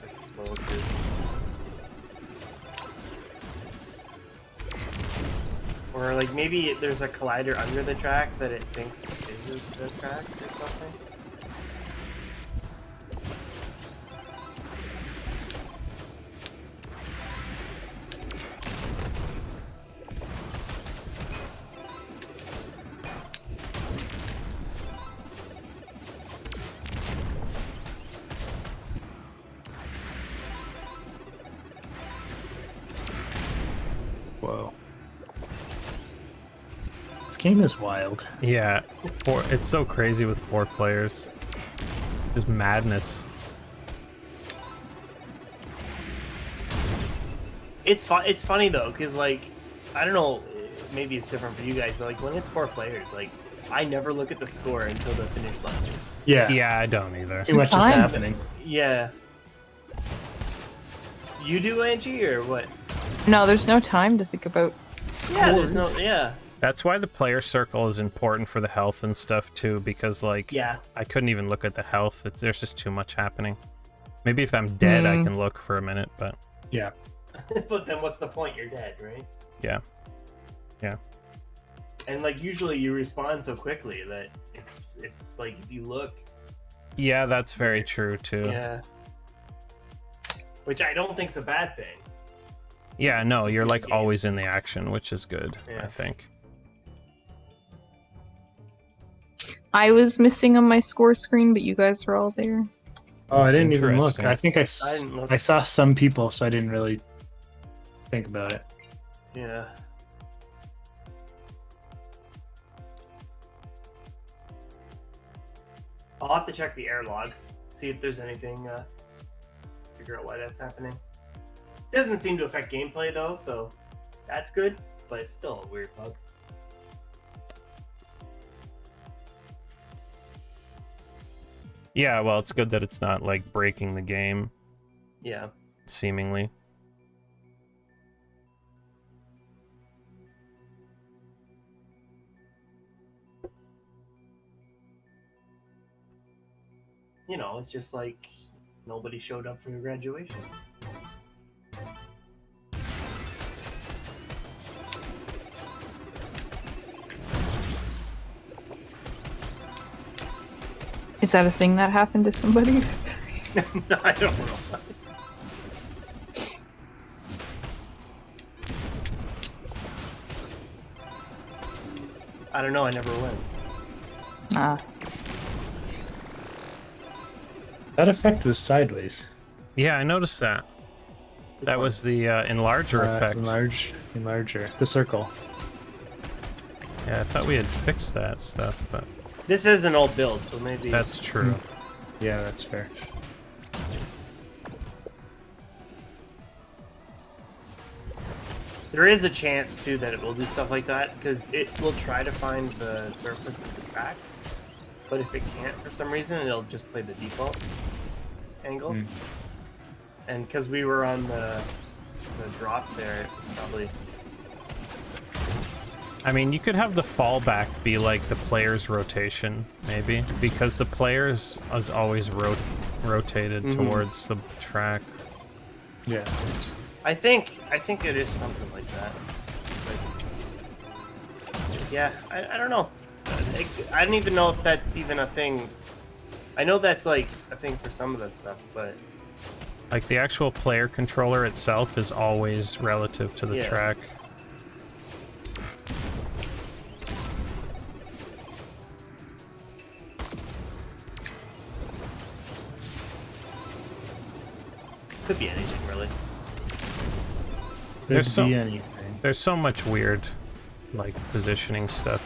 like it's supposed to. Or like maybe there's a collider under the track that it thinks is the track or something. Whoa. This game is wild. Yeah. It's so crazy with 4 players. It's just madness. It's funny though, because like I don't know, maybe it's different for you guys, but like when it's 4 players, like I never look at the score until the finish line. Yeah. Yeah, I don't either. Too much is Fine. happening. Yeah. You do, Angie, or what? No, there's no time to think about scores. Yeah, there's no. Yeah. That's why the player circle is important for the health and stuff too, because like Yeah. I couldn't even look at the health. There's just too much happening. Maybe if I'm dead, I can look for a minute, but Yeah. But then what's the point? You're dead, right? yeah. And like usually you respond so quickly that it's like if you look. Yeah, that's very true too. Yeah. Which I don't think's a bad thing. Yeah, no, you're like always in the action, which is good, Yeah. I think. I was missing on my score screen, but you guys were all there. Oh, I didn't even look. Interesting. I think didn't look. I saw some people, so I didn't really think about it. Yeah. I'll have to check the air logs, see if there's anything, figure out why that's happening. Doesn't seem to affect gameplay though, so that's good, but it's still a weird bug. Yeah, well, it's good that it's not like breaking the game, Yeah. seemingly. You know, it's just like nobody showed up for your graduation. Is that a thing that happened to somebody? No, I don't know. I don't know, I never went. Ah. That effect was sideways. Yeah, I noticed that. That was the enlarger effect. Enlarger. The circle. Yeah, I thought we had fixed that stuff, but This is an old build, so maybe... that's true. Yeah, that's fair. There is a chance, too, that it will do stuff like that, because it will try to find the surface of the track, but if it can't for some reason, it'll just play the default angle. And because we were on the drop there, it was probably... I mean, you could have the fallback be like the player's rotation, maybe, because the players is always rotated towards the track. Yeah. I think it is something like that. Yeah, I don't know. I don't even know if that's even a thing. I know that's like a thing for some of this stuff, but Like the actual player controller itself is always relative to the Yeah. track. could be anything really. There's Could so- be anything. There's so much weird, like, positioning stuff.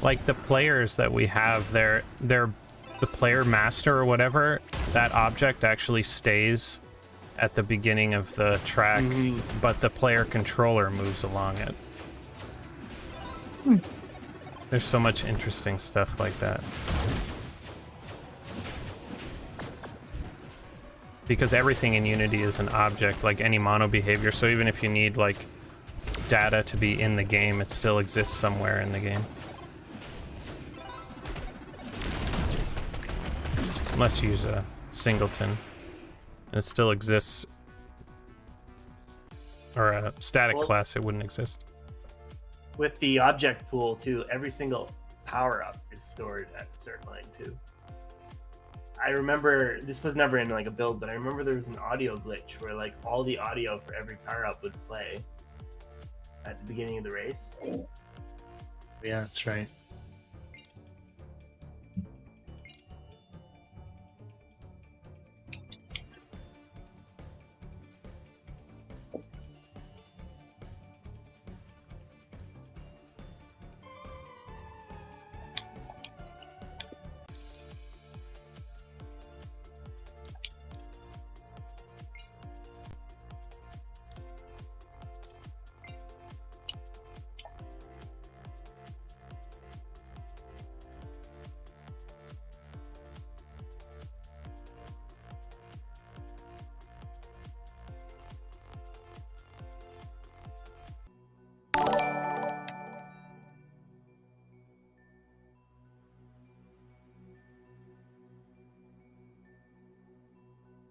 Like the players that we have, they're the player master or whatever. That object actually stays at the beginning of the track, but the player controller moves along it. There's so much interesting stuff like that. Because everything in Unity is an object, like any mono behavior, so even if you need, like, data to be in the game, it still exists somewhere in the game. Unless you use a singleton. It still exists. Or a static Well- class, it wouldn't exist. With the object pool too, every single power up is stored at Startline too. I remember this was never in like a build, but I remember there was an audio glitch where like all the audio for every power up would play at the beginning of the race. Yeah, that's right.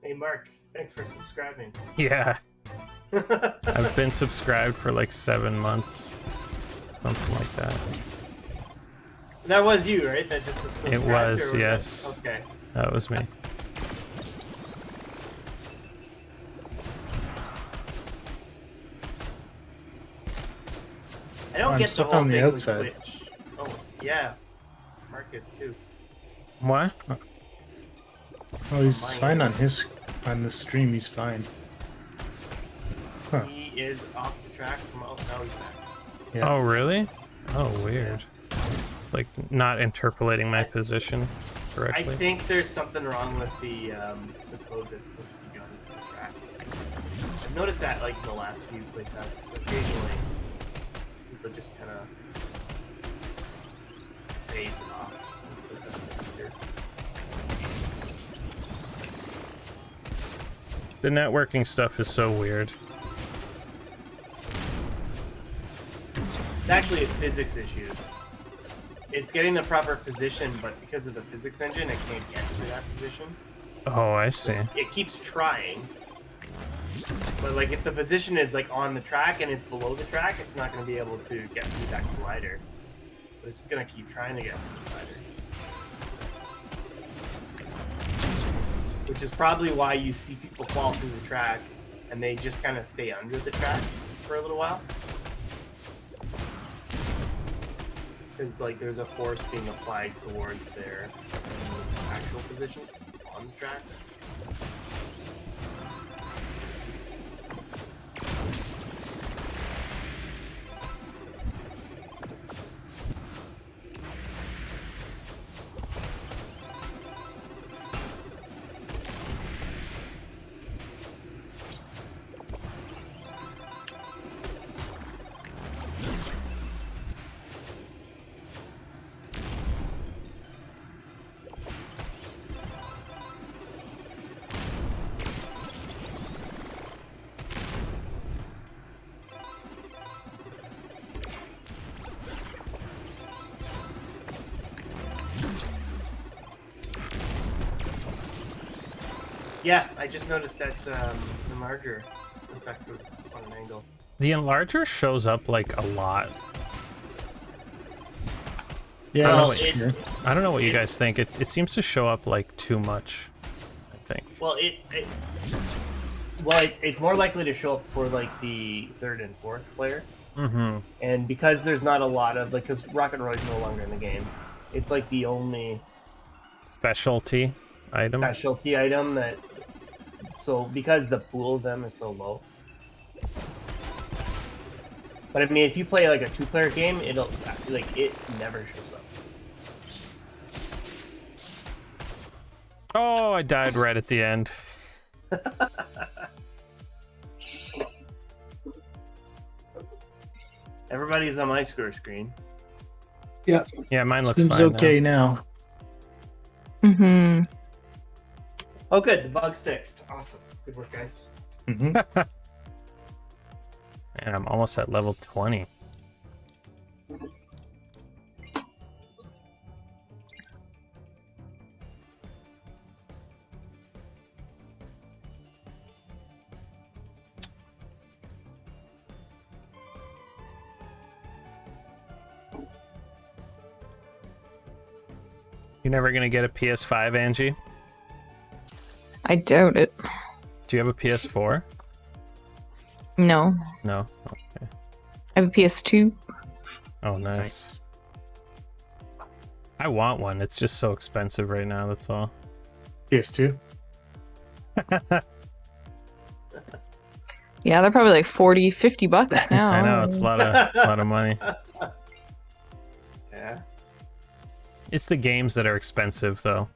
Hey Mark, thanks for subscribing. Yeah, I've been subscribed for like 7 months. Something like that. That was you, right? That just subscribed, It or was, that- yes. Okay. That was me. I don't I'm get the stuck whole on the thing with outside. Switch. Oh yeah, Marcus too. What? Oh, he's Mine. fine on the stream. He's fine. Huh. He is off the track from now he's back. Yeah. Oh, really? Oh, weird. Like, not interpolating my position I correctly. think there's something wrong with the code that's supposed to be going to the track. I've noticed that like in the last few playtests, occasionally people just kind of phase it off. It's like that's weird. The networking stuff is so weird. It's actually a physics issue. It's getting the proper position, but because of the physics engine, it can't get to that position. Oh, I see. It keeps trying, but like if the position is like on the track and it's below the track, it's not going to be able to get through that collider. But it's going to keep trying to get through the collider. Which is probably why you see people fall through the track and they just kind of stay under the track for a little while. Because like there's a force being applied towards their actual position on the track. Yeah, I just noticed that the enlarger effect was on an angle. The enlarger shows up like a lot. Yeah, Well, that's true. I don't know what you guys think. It seems to show up like too much, I think. Well, it's more likely to show up for like the third and fourth player. Mm-hmm. And because there's not a lot of like, because Rocket Roy's no longer in the game, it's like the only Specialty item. specialty item that. So because the pool of them is so low. But I mean, if you play like a 2-player game, it'll like it never shows up. Oh, I died right at the end. Everybody's on my score screen. Yeah. Yeah, mine looks Seems fine okay now. now. Mm-hmm. Oh, good. The bug's fixed. Awesome. Good work, guys. Mm-hmm. And I'm almost at level 20. You're never gonna get a PS5, Angie? I doubt it. Do you have a PS4? No. No. I have a PS2. Oh, nice. I want one. It's just so expensive right now. That's all. PS2. Yeah, they're probably like 40, 50 bucks now. I know it's a lot of money. Yeah. It's the games that are expensive, though.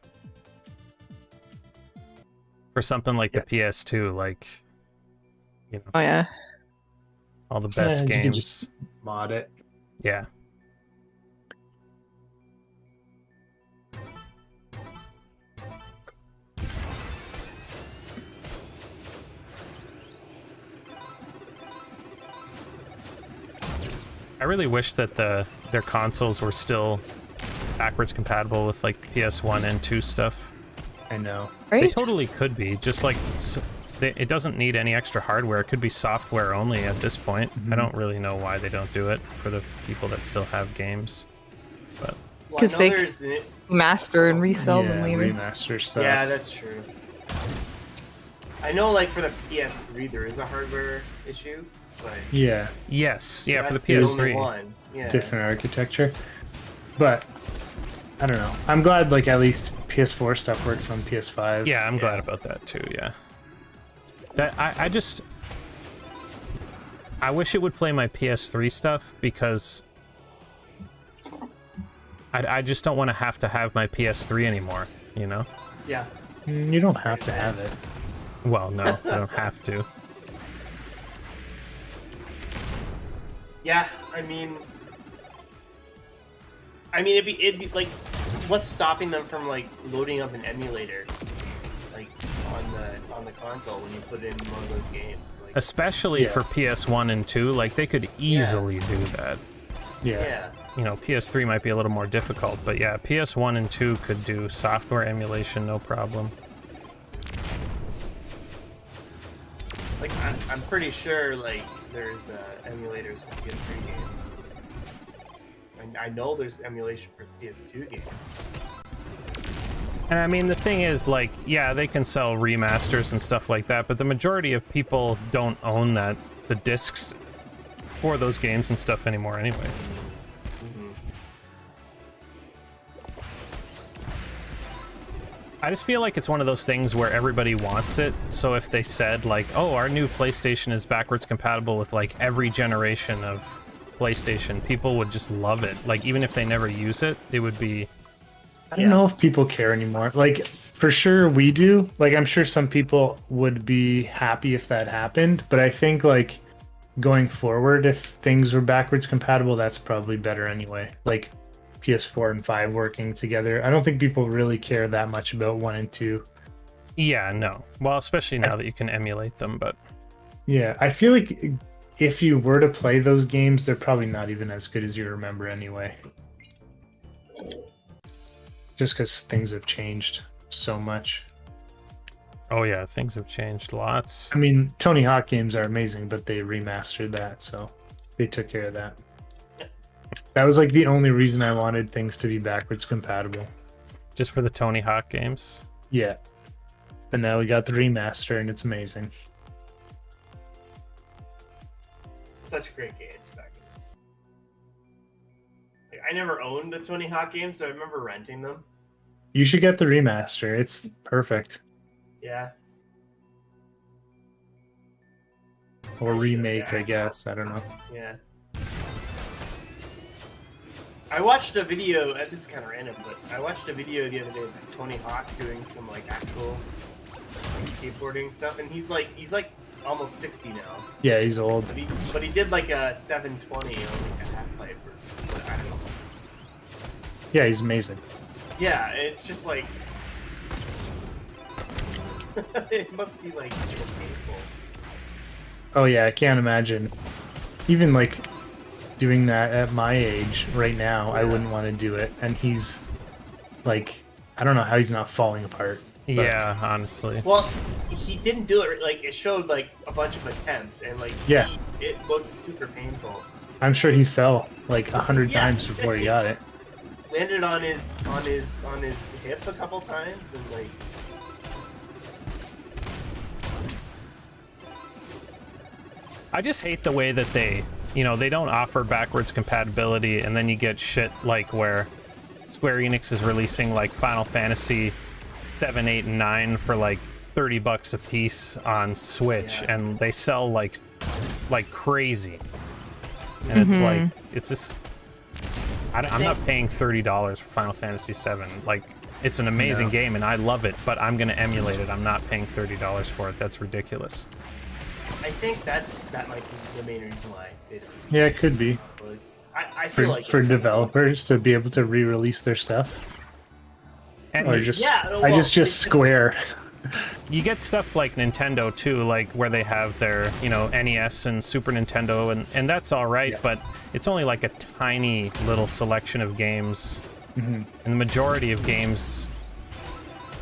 For something like the PS2, like, you know, Oh yeah. all the best You can games. just mod it. Yeah. I really wish that their consoles were still backwards compatible with like the PS1 and 2 stuff. I know. They Right? totally could be. Just like it doesn't need any extra hardware. It could be software only at this point. I don't really know why they don't do it for the people that still have games. But Well, 'Cause I know they- there's Master and resell them Yeah, later. remaster stuff. yeah, that's true. I know, like for the PS3, there is a hardware issue, but Yeah, yes, yeah, for the that's only PS3. one. Yeah. different architecture. But I don't know. I'm glad like at least PS4 stuff works on PS5. Yeah, I'm glad about that too. Yeah, that I wish it would play my PS3 stuff because I just don't want to have my PS3 anymore. You know? Yeah. You don't have to have it. Well, no, I don't have to. Yeah, I mean, it'd be like, what's stopping them from like loading up an emulator, like on the console when you put in one of those games? Like, Especially Yeah. for PS1 and 2, like they could easily do that. yeah. You know, PS3 might be a little more difficult, but yeah, PS1 and 2 could do software emulation, no problem. Like I'm pretty sure like there's emulators for PS3 games. I know there's emulation for PS2 games. And I mean, the thing is, like, yeah, they can sell remasters and stuff like that, but the majority of people don't own the discs for those games and stuff anymore anyway. I just feel like it's one of those things where everybody wants it, so if they said, like, oh, our new PlayStation is backwards compatible with, like, every generation of PlayStation, people would just love it. Like, even if they never use it, it would be... I don't know if people care anymore. Like, for sure we do. Like, I'm sure some people would be happy if that happened, but I think, like, going forward, if things were backwards compatible, that's probably better anyway. Like, PS4 and 5 working together. I don't think people really care that much about 1 and 2. Yeah, no. Well, especially now that you can emulate them, but... Yeah, I feel like if you were to play those games, they're probably not even as good as you remember anyway. Just because things have changed so much. Oh yeah, things have changed lots. I mean, Tony Hawk games are amazing, but they remastered that, so they took care of that. That was like the only reason I wanted things to be backwards compatible. Just for the Tony Hawk games. Yeah. But now we got the remaster and it's amazing. Such great games back then. Like, I never owned the Tony Hawk games, so I remember renting them. You should get the remaster. It's perfect. Yeah. Or I should, remake, yeah. I guess. I don't know. Yeah. I watched a video, this is kind of random, but I watched a video the other day of Tony Hawk doing some like actual skateboarding stuff, and he's like almost 60 now. Yeah, he's old. But he did like a 720 on like a half pipe or I don't know. Yeah, he's amazing. Yeah, it's just like it must be like so painful. Oh yeah, I can't imagine. Even like doing that at my age right now, I wouldn't want to do it. And he's like, I don't know how he's not falling apart. But Yeah, honestly. Well, he didn't do it. Like it showed like a bunch of attempts, and like Yeah. it looked super painful. I'm sure he fell like 100 Yeah. times before he got it. Landed on his hip a couple times, and like I just hate the way that they don't offer backwards compatibility, and then you get shit like where Square Enix is releasing like Final Fantasy 7, 8, and 9 for like $30 a piece on Switch, Yeah. and they sell like crazy. And it's like, it's just, I'm not paying $30 for Final Fantasy 7. Like, it's an amazing game, and I love it, but I'm gonna emulate it. I'm not paying $30 for it. That's ridiculous. I think that might be the main reason why they don't. Yeah, it could be. Like, I feel like For it's- developers to be able to re-release their stuff. And Or you- just, Yeah, I well, just it's Square. You get stuff like Nintendo too, like where they have their, NES and Super Nintendo, and that's all right, Yeah. but it's only like a tiny little selection of games, and the majority of games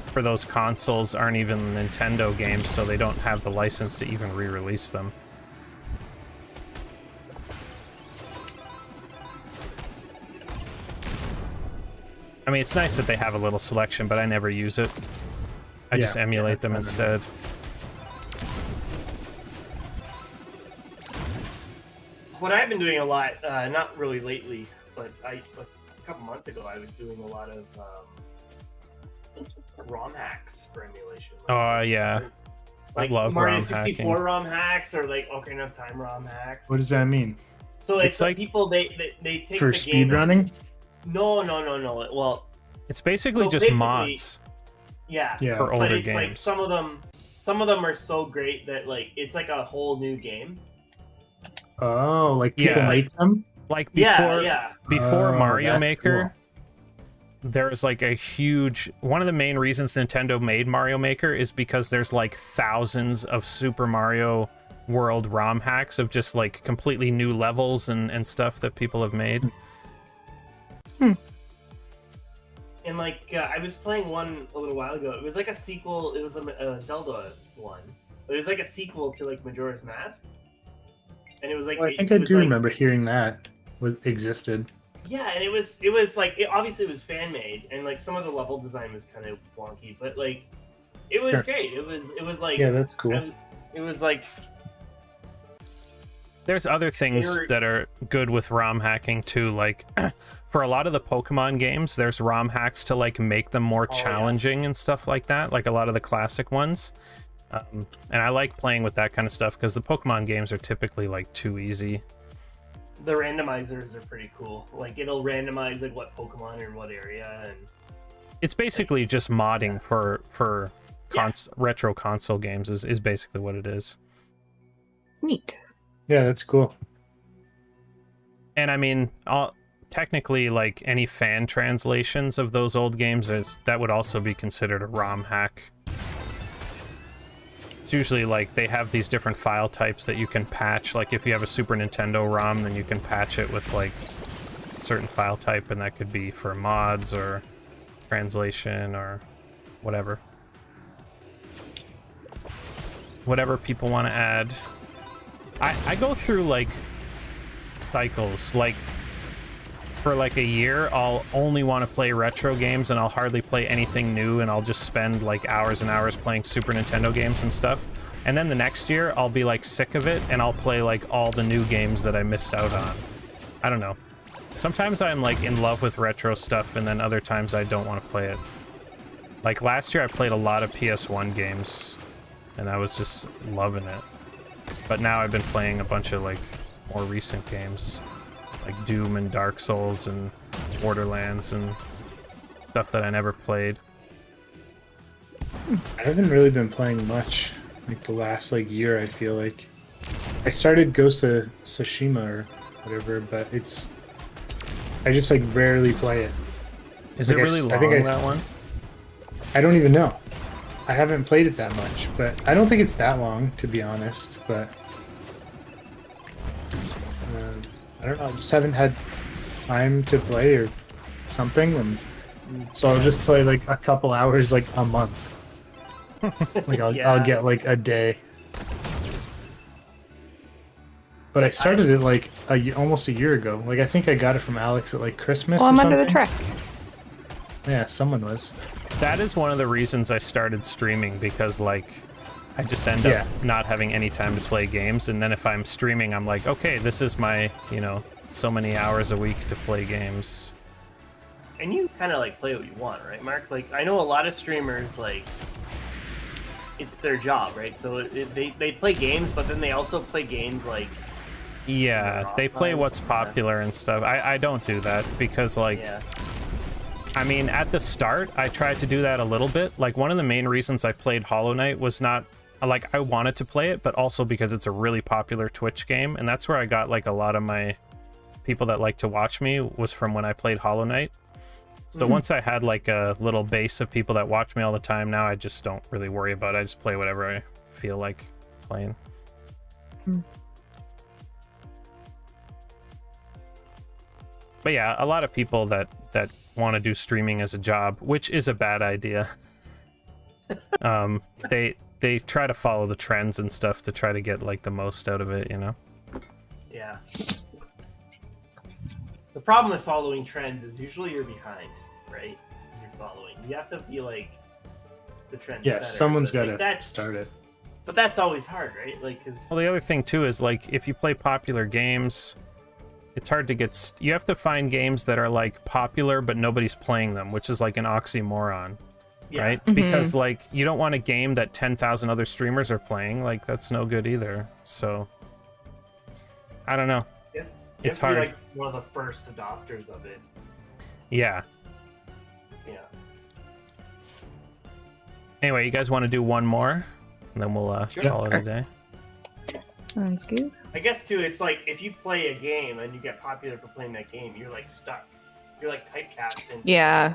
for those consoles aren't even Nintendo games, so they don't have the license to even re-release them. I mean, it's nice that they have a little selection, but I never use it. I just Yeah, emulate yeah, them I know. instead. What I've been doing a lot, not really lately, but a couple months ago, I was doing a lot of ROM hacks for emulation. Oh, yeah. Like love Mario ROM 64 hacking. ROM hacks, or like Ocarina of Time ROM hacks. What does that mean? So it's It's like like- people they take For the game. speedrunning? No. Well, It's basically So just basically- mods yeah. Yeah. for But older it's like games. some of them are so great that like it's like a whole new game. Oh, like people Yeah. make them? Like before, Yeah. before Oh, Mario that's Maker, there's like a huge one of the main reasons Nintendo made Mario Maker is because there's like thousands of Super Mario World ROM hacks of just like completely new levels and stuff that people have made. And like I was playing one a little while ago. It was like a sequel. It was a Zelda one. But it was like a sequel to like Majora's Mask. And it was like Oh, I it think I was, do like- remember hearing that existed. Yeah, and it was like obviously it was fan made, and like some of the level design was kind of wonky, but like it was Sure. great. It was like Yeah, that's cool. it was like There's other things They're- that are good with ROM hacking too, like for a lot of the Pokemon games, there's ROM hacks to like make them more Oh, yeah. challenging and stuff like that, like a lot of the classic ones. And I like playing with that kind of stuff because the Pokemon games are typically like too easy. the randomizers are pretty cool. Like it'll randomize like what Pokemon are in what area, and It's basically just modding for retro console games is basically what it is. Neat. Yeah, that's cool. And I mean, technically, like any fan translations of those old games, that would also be considered a ROM hack. It's usually like they have these different file types that you can patch. Like if you have a Super Nintendo ROM, then you can patch it with like a certain file type, and that could be for mods or translation or whatever. Whatever people want to add. I go through like cycles. Like for like a year, I'll only want to play retro games and I'll hardly play anything new, and I'll just spend like hours and hours playing Super Nintendo games and stuff. And then the next year, I'll be like sick of it and I'll play like all the new games that I missed out on. I don't know. Sometimes I'm like in love with retro stuff, and then other times I don't want to play it. Like last year I played a lot of PS1 games and I was just loving it. But now I've been playing a bunch of like more recent games, like Doom and Dark Souls and Borderlands and stuff that I never played. I haven't really been playing much like the last like year. I feel like I started Ghost of Tsushima or whatever, but I just like rarely play it. Is it really long, that one? I don't even know. I haven't played it that much, but I don't think it's that long, to be honest. But I don't know. I just haven't had time to play or something, and so I'll just play like a couple hours like a month. Like I'll get like a day. But I started it like almost a year ago. Like I think I got it from Alex at like Christmas. Well, I'm or under the something. track. Yeah, someone was. That is one of the reasons I started streaming, because like I just end up not having any time to play games, and then if I'm streaming, I'm like, okay, this is my, you know, so many hours a week to play games. And you kind of like play what you want, right, Mark? Like I know a lot of streamers like it's their job, right? So they play games, but then they also play games like. Yeah, they play what's popular and stuff. I don't do that because, like, I mean, at the start, I tried to do that a little bit. Like, one of the main reasons I played Hollow Knight was not, like, I wanted to play it, but also because it's a really popular Twitch game, and that's where I got, like, a lot of my people that like to watch me was from when I played Hollow Knight. So once I had, like, a little base of people that watch me all the time, now I just don't really worry about it. I just play whatever I feel like playing. But yeah, a lot of people that want to do streaming as a job, which is a bad idea. They try to follow the trends and stuff to try to get like the most out of it, you know? Yeah. The problem with following trends is usually you're behind, right? As you're following. You have to be like the trend. Yeah, someone's got like, to start it. But that's always hard, right? Like, cause... Well, the other thing too is like if you play popular games, it's hard to get. You have to find games that are like popular, but nobody's playing them, which is like an oxymoron, right? Because like you don't want a game that 10,000 other streamers are playing. Like that's no good either. So I don't know. Yeah, it's hard. Be like one of the first adopters of it. Yeah. Yeah. Anyway, you guys want to do one more, and then we'll call it a day. Sounds good. I guess too, it's like if you play a game and you get popular for playing that game, you're like stuck. You're like typecast. Yeah.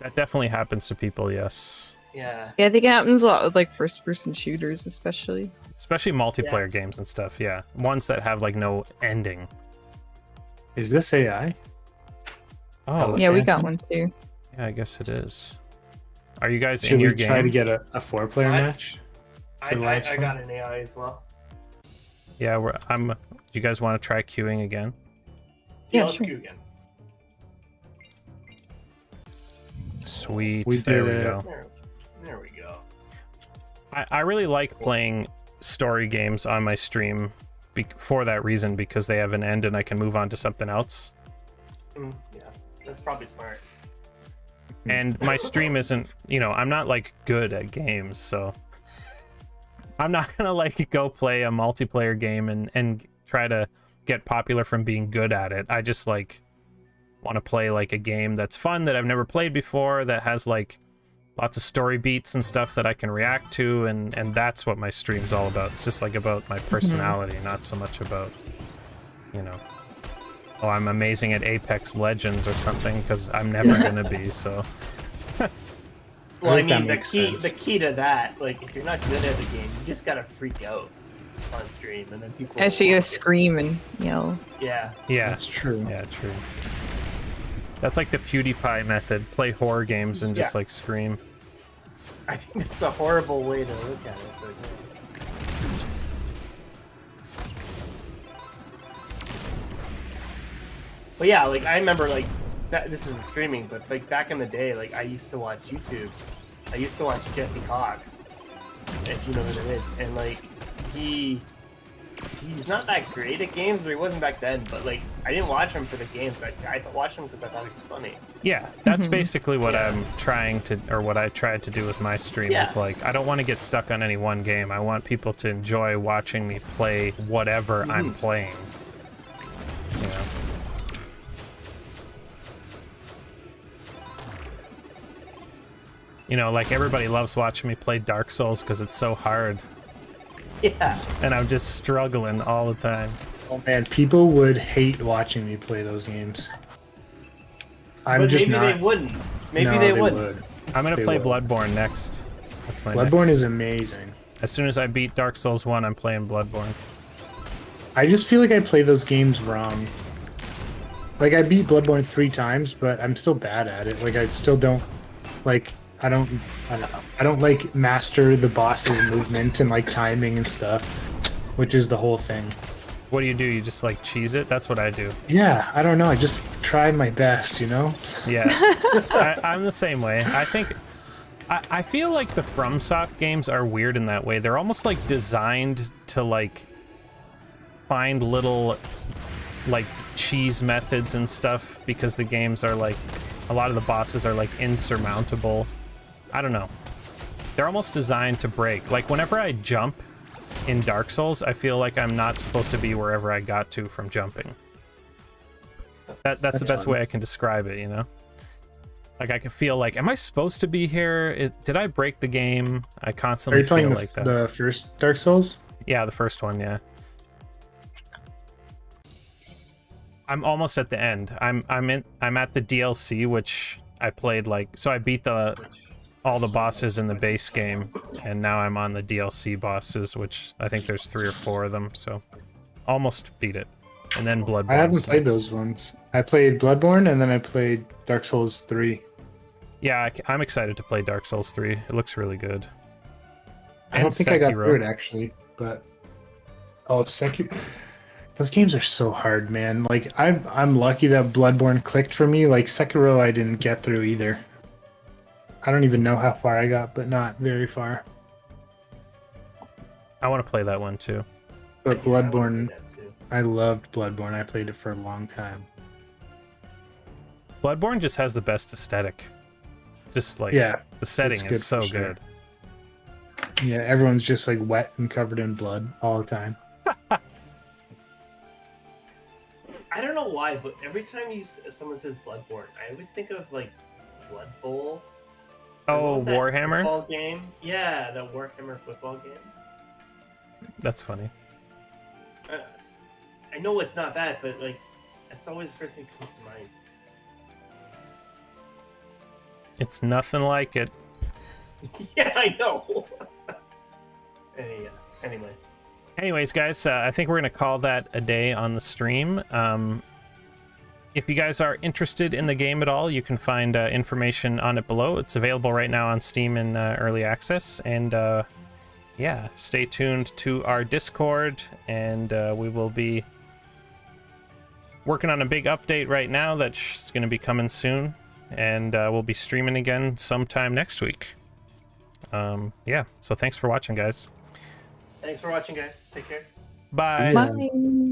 That definitely happens to people, yes. Yeah. Yeah, I think it happens a lot with like first-person shooters, especially. Especially multiplayer games and stuff, yeah. Ones that have like no ending. Is this AI? Oh, yeah, we got one too. Yeah, I guess it is. Are you guys Should in your we game? try to get a 4-player match? I got an AI as well. Yeah, do you guys want to try queuing again? Yeah, let's sure. queue again. Sweet. We there did we it. go. There we go. I really like playing story games on my stream for that reason, because they have an end and I can move on to something else. Yeah, that's probably smart. And my stream isn't, you know, I'm not like good at games, so I'm not gonna like go play a multiplayer game and try to get popular from being good at it. I just like want to play like a game that's fun, that I've never played before, that has like lots of story beats and stuff that I can react to, and that's what my stream's all about. It's just like about my personality, not so much about, you know, oh, I'm amazing at Apex Legends or something, because I'm never gonna be, so. Well, I mean, the key to that, like, if you're not good at the game, you just gotta freak out on stream, and then people. Actually, you gotta scream and yell. Yeah. Yeah, That's true. Yeah, true. That's like the PewDiePie method. Play horror games and just like scream. I think that's a horrible way to look at it, but yeah. But yeah, like I remember like that. This isn't streaming, but like back in the day, like I used to watch YouTube. I used to watch Jesse Cox, if you know who that is, and like he's not that great at games, or he wasn't back then. But like I didn't watch him for the games. I watched him because I thought he was funny. Yeah, that's basically what I'm trying to, or what I tried to do with my stream. Is like, I don't want to get stuck on any one game. I want people to enjoy watching me play whatever I'm playing. You know? You know, like everybody loves watching me play Dark Souls because it's so hard. Yeah. And I'm just struggling all the time. Oh man, people would hate watching me play those games. But maybe they wouldn't. Maybe they wouldn't. I'm gonna They play would. Bloodborne next. That's my Bloodborne next. is amazing. As soon as I beat Dark Souls 1, I'm playing Bloodborne. I just feel like I play those games wrong. Like I beat Bloodborne 3 times, but I'm still bad at it. Like I still don't like I don't like master the boss's movement and like timing and stuff, which is the whole thing. What do? You just like cheese it? That's what I do. Yeah, I don't know. I just try my best, you know? Yeah. I'm the same way. I think I feel like the FromSoft games are weird in that way. They're almost like designed to like find little like cheese methods and stuff because the games are like a lot of the bosses are like insurmountable. I don't know. They're almost designed to break. Like whenever I jump in Dark Souls, I feel like I'm not supposed to be wherever I got to from jumping. That's the best way I can describe it, you know? Like I can feel like, am I supposed to be here? Did I break the game? I Are constantly you playing feel like that. the first Dark Souls? Yeah, the first one, yeah. I'm almost at the end. I'm at the DLC, which I played like, so I beat all the bosses in the base game, and now I'm on the DLC bosses, which I think there's 3 or 4 of them, so almost beat it. And then Bloodborne. I haven't played those ones. I played Bloodborne and then I played Dark Souls 3. Yeah, I'm excited to play Dark Souls 3. It looks really good. I don't think I got through it actually, but Sekiro. Those games are so hard, man. Like I'm lucky that Bloodborne clicked for me. Like Sekiro, I didn't get through either. I don't even know how far I got, but not very far. I want to play that one too. But Bloodborne, I loved Bloodborne. I played it for a long time. Bloodborne just has the best aesthetic. Just like, Yeah, the setting is so for sure. good. Yeah, everyone's just like wet and covered in blood all the time. I don't know why, but every time someone says Bloodborne, I always think of like Blood Bowl. What Oh, was that Warhammer? football game? Yeah, the Warhammer football game. That's funny. I know it's not that, but like, that's always the first thing that comes to mind. It's nothing like it. Yeah, I know. Anyway. Anyways, guys, I think we're going to call that a day on the stream. If you guys are interested in the game at all, you can find information on it below. It's available right now on Steam in early access. And yeah, stay tuned to our Discord, and we will be working on a big update right now that's going to be coming soon. And we'll be streaming again sometime next week. Yeah, so thanks for watching, guys. Thanks for watching, guys. Take care. Bye. Yeah. Bye.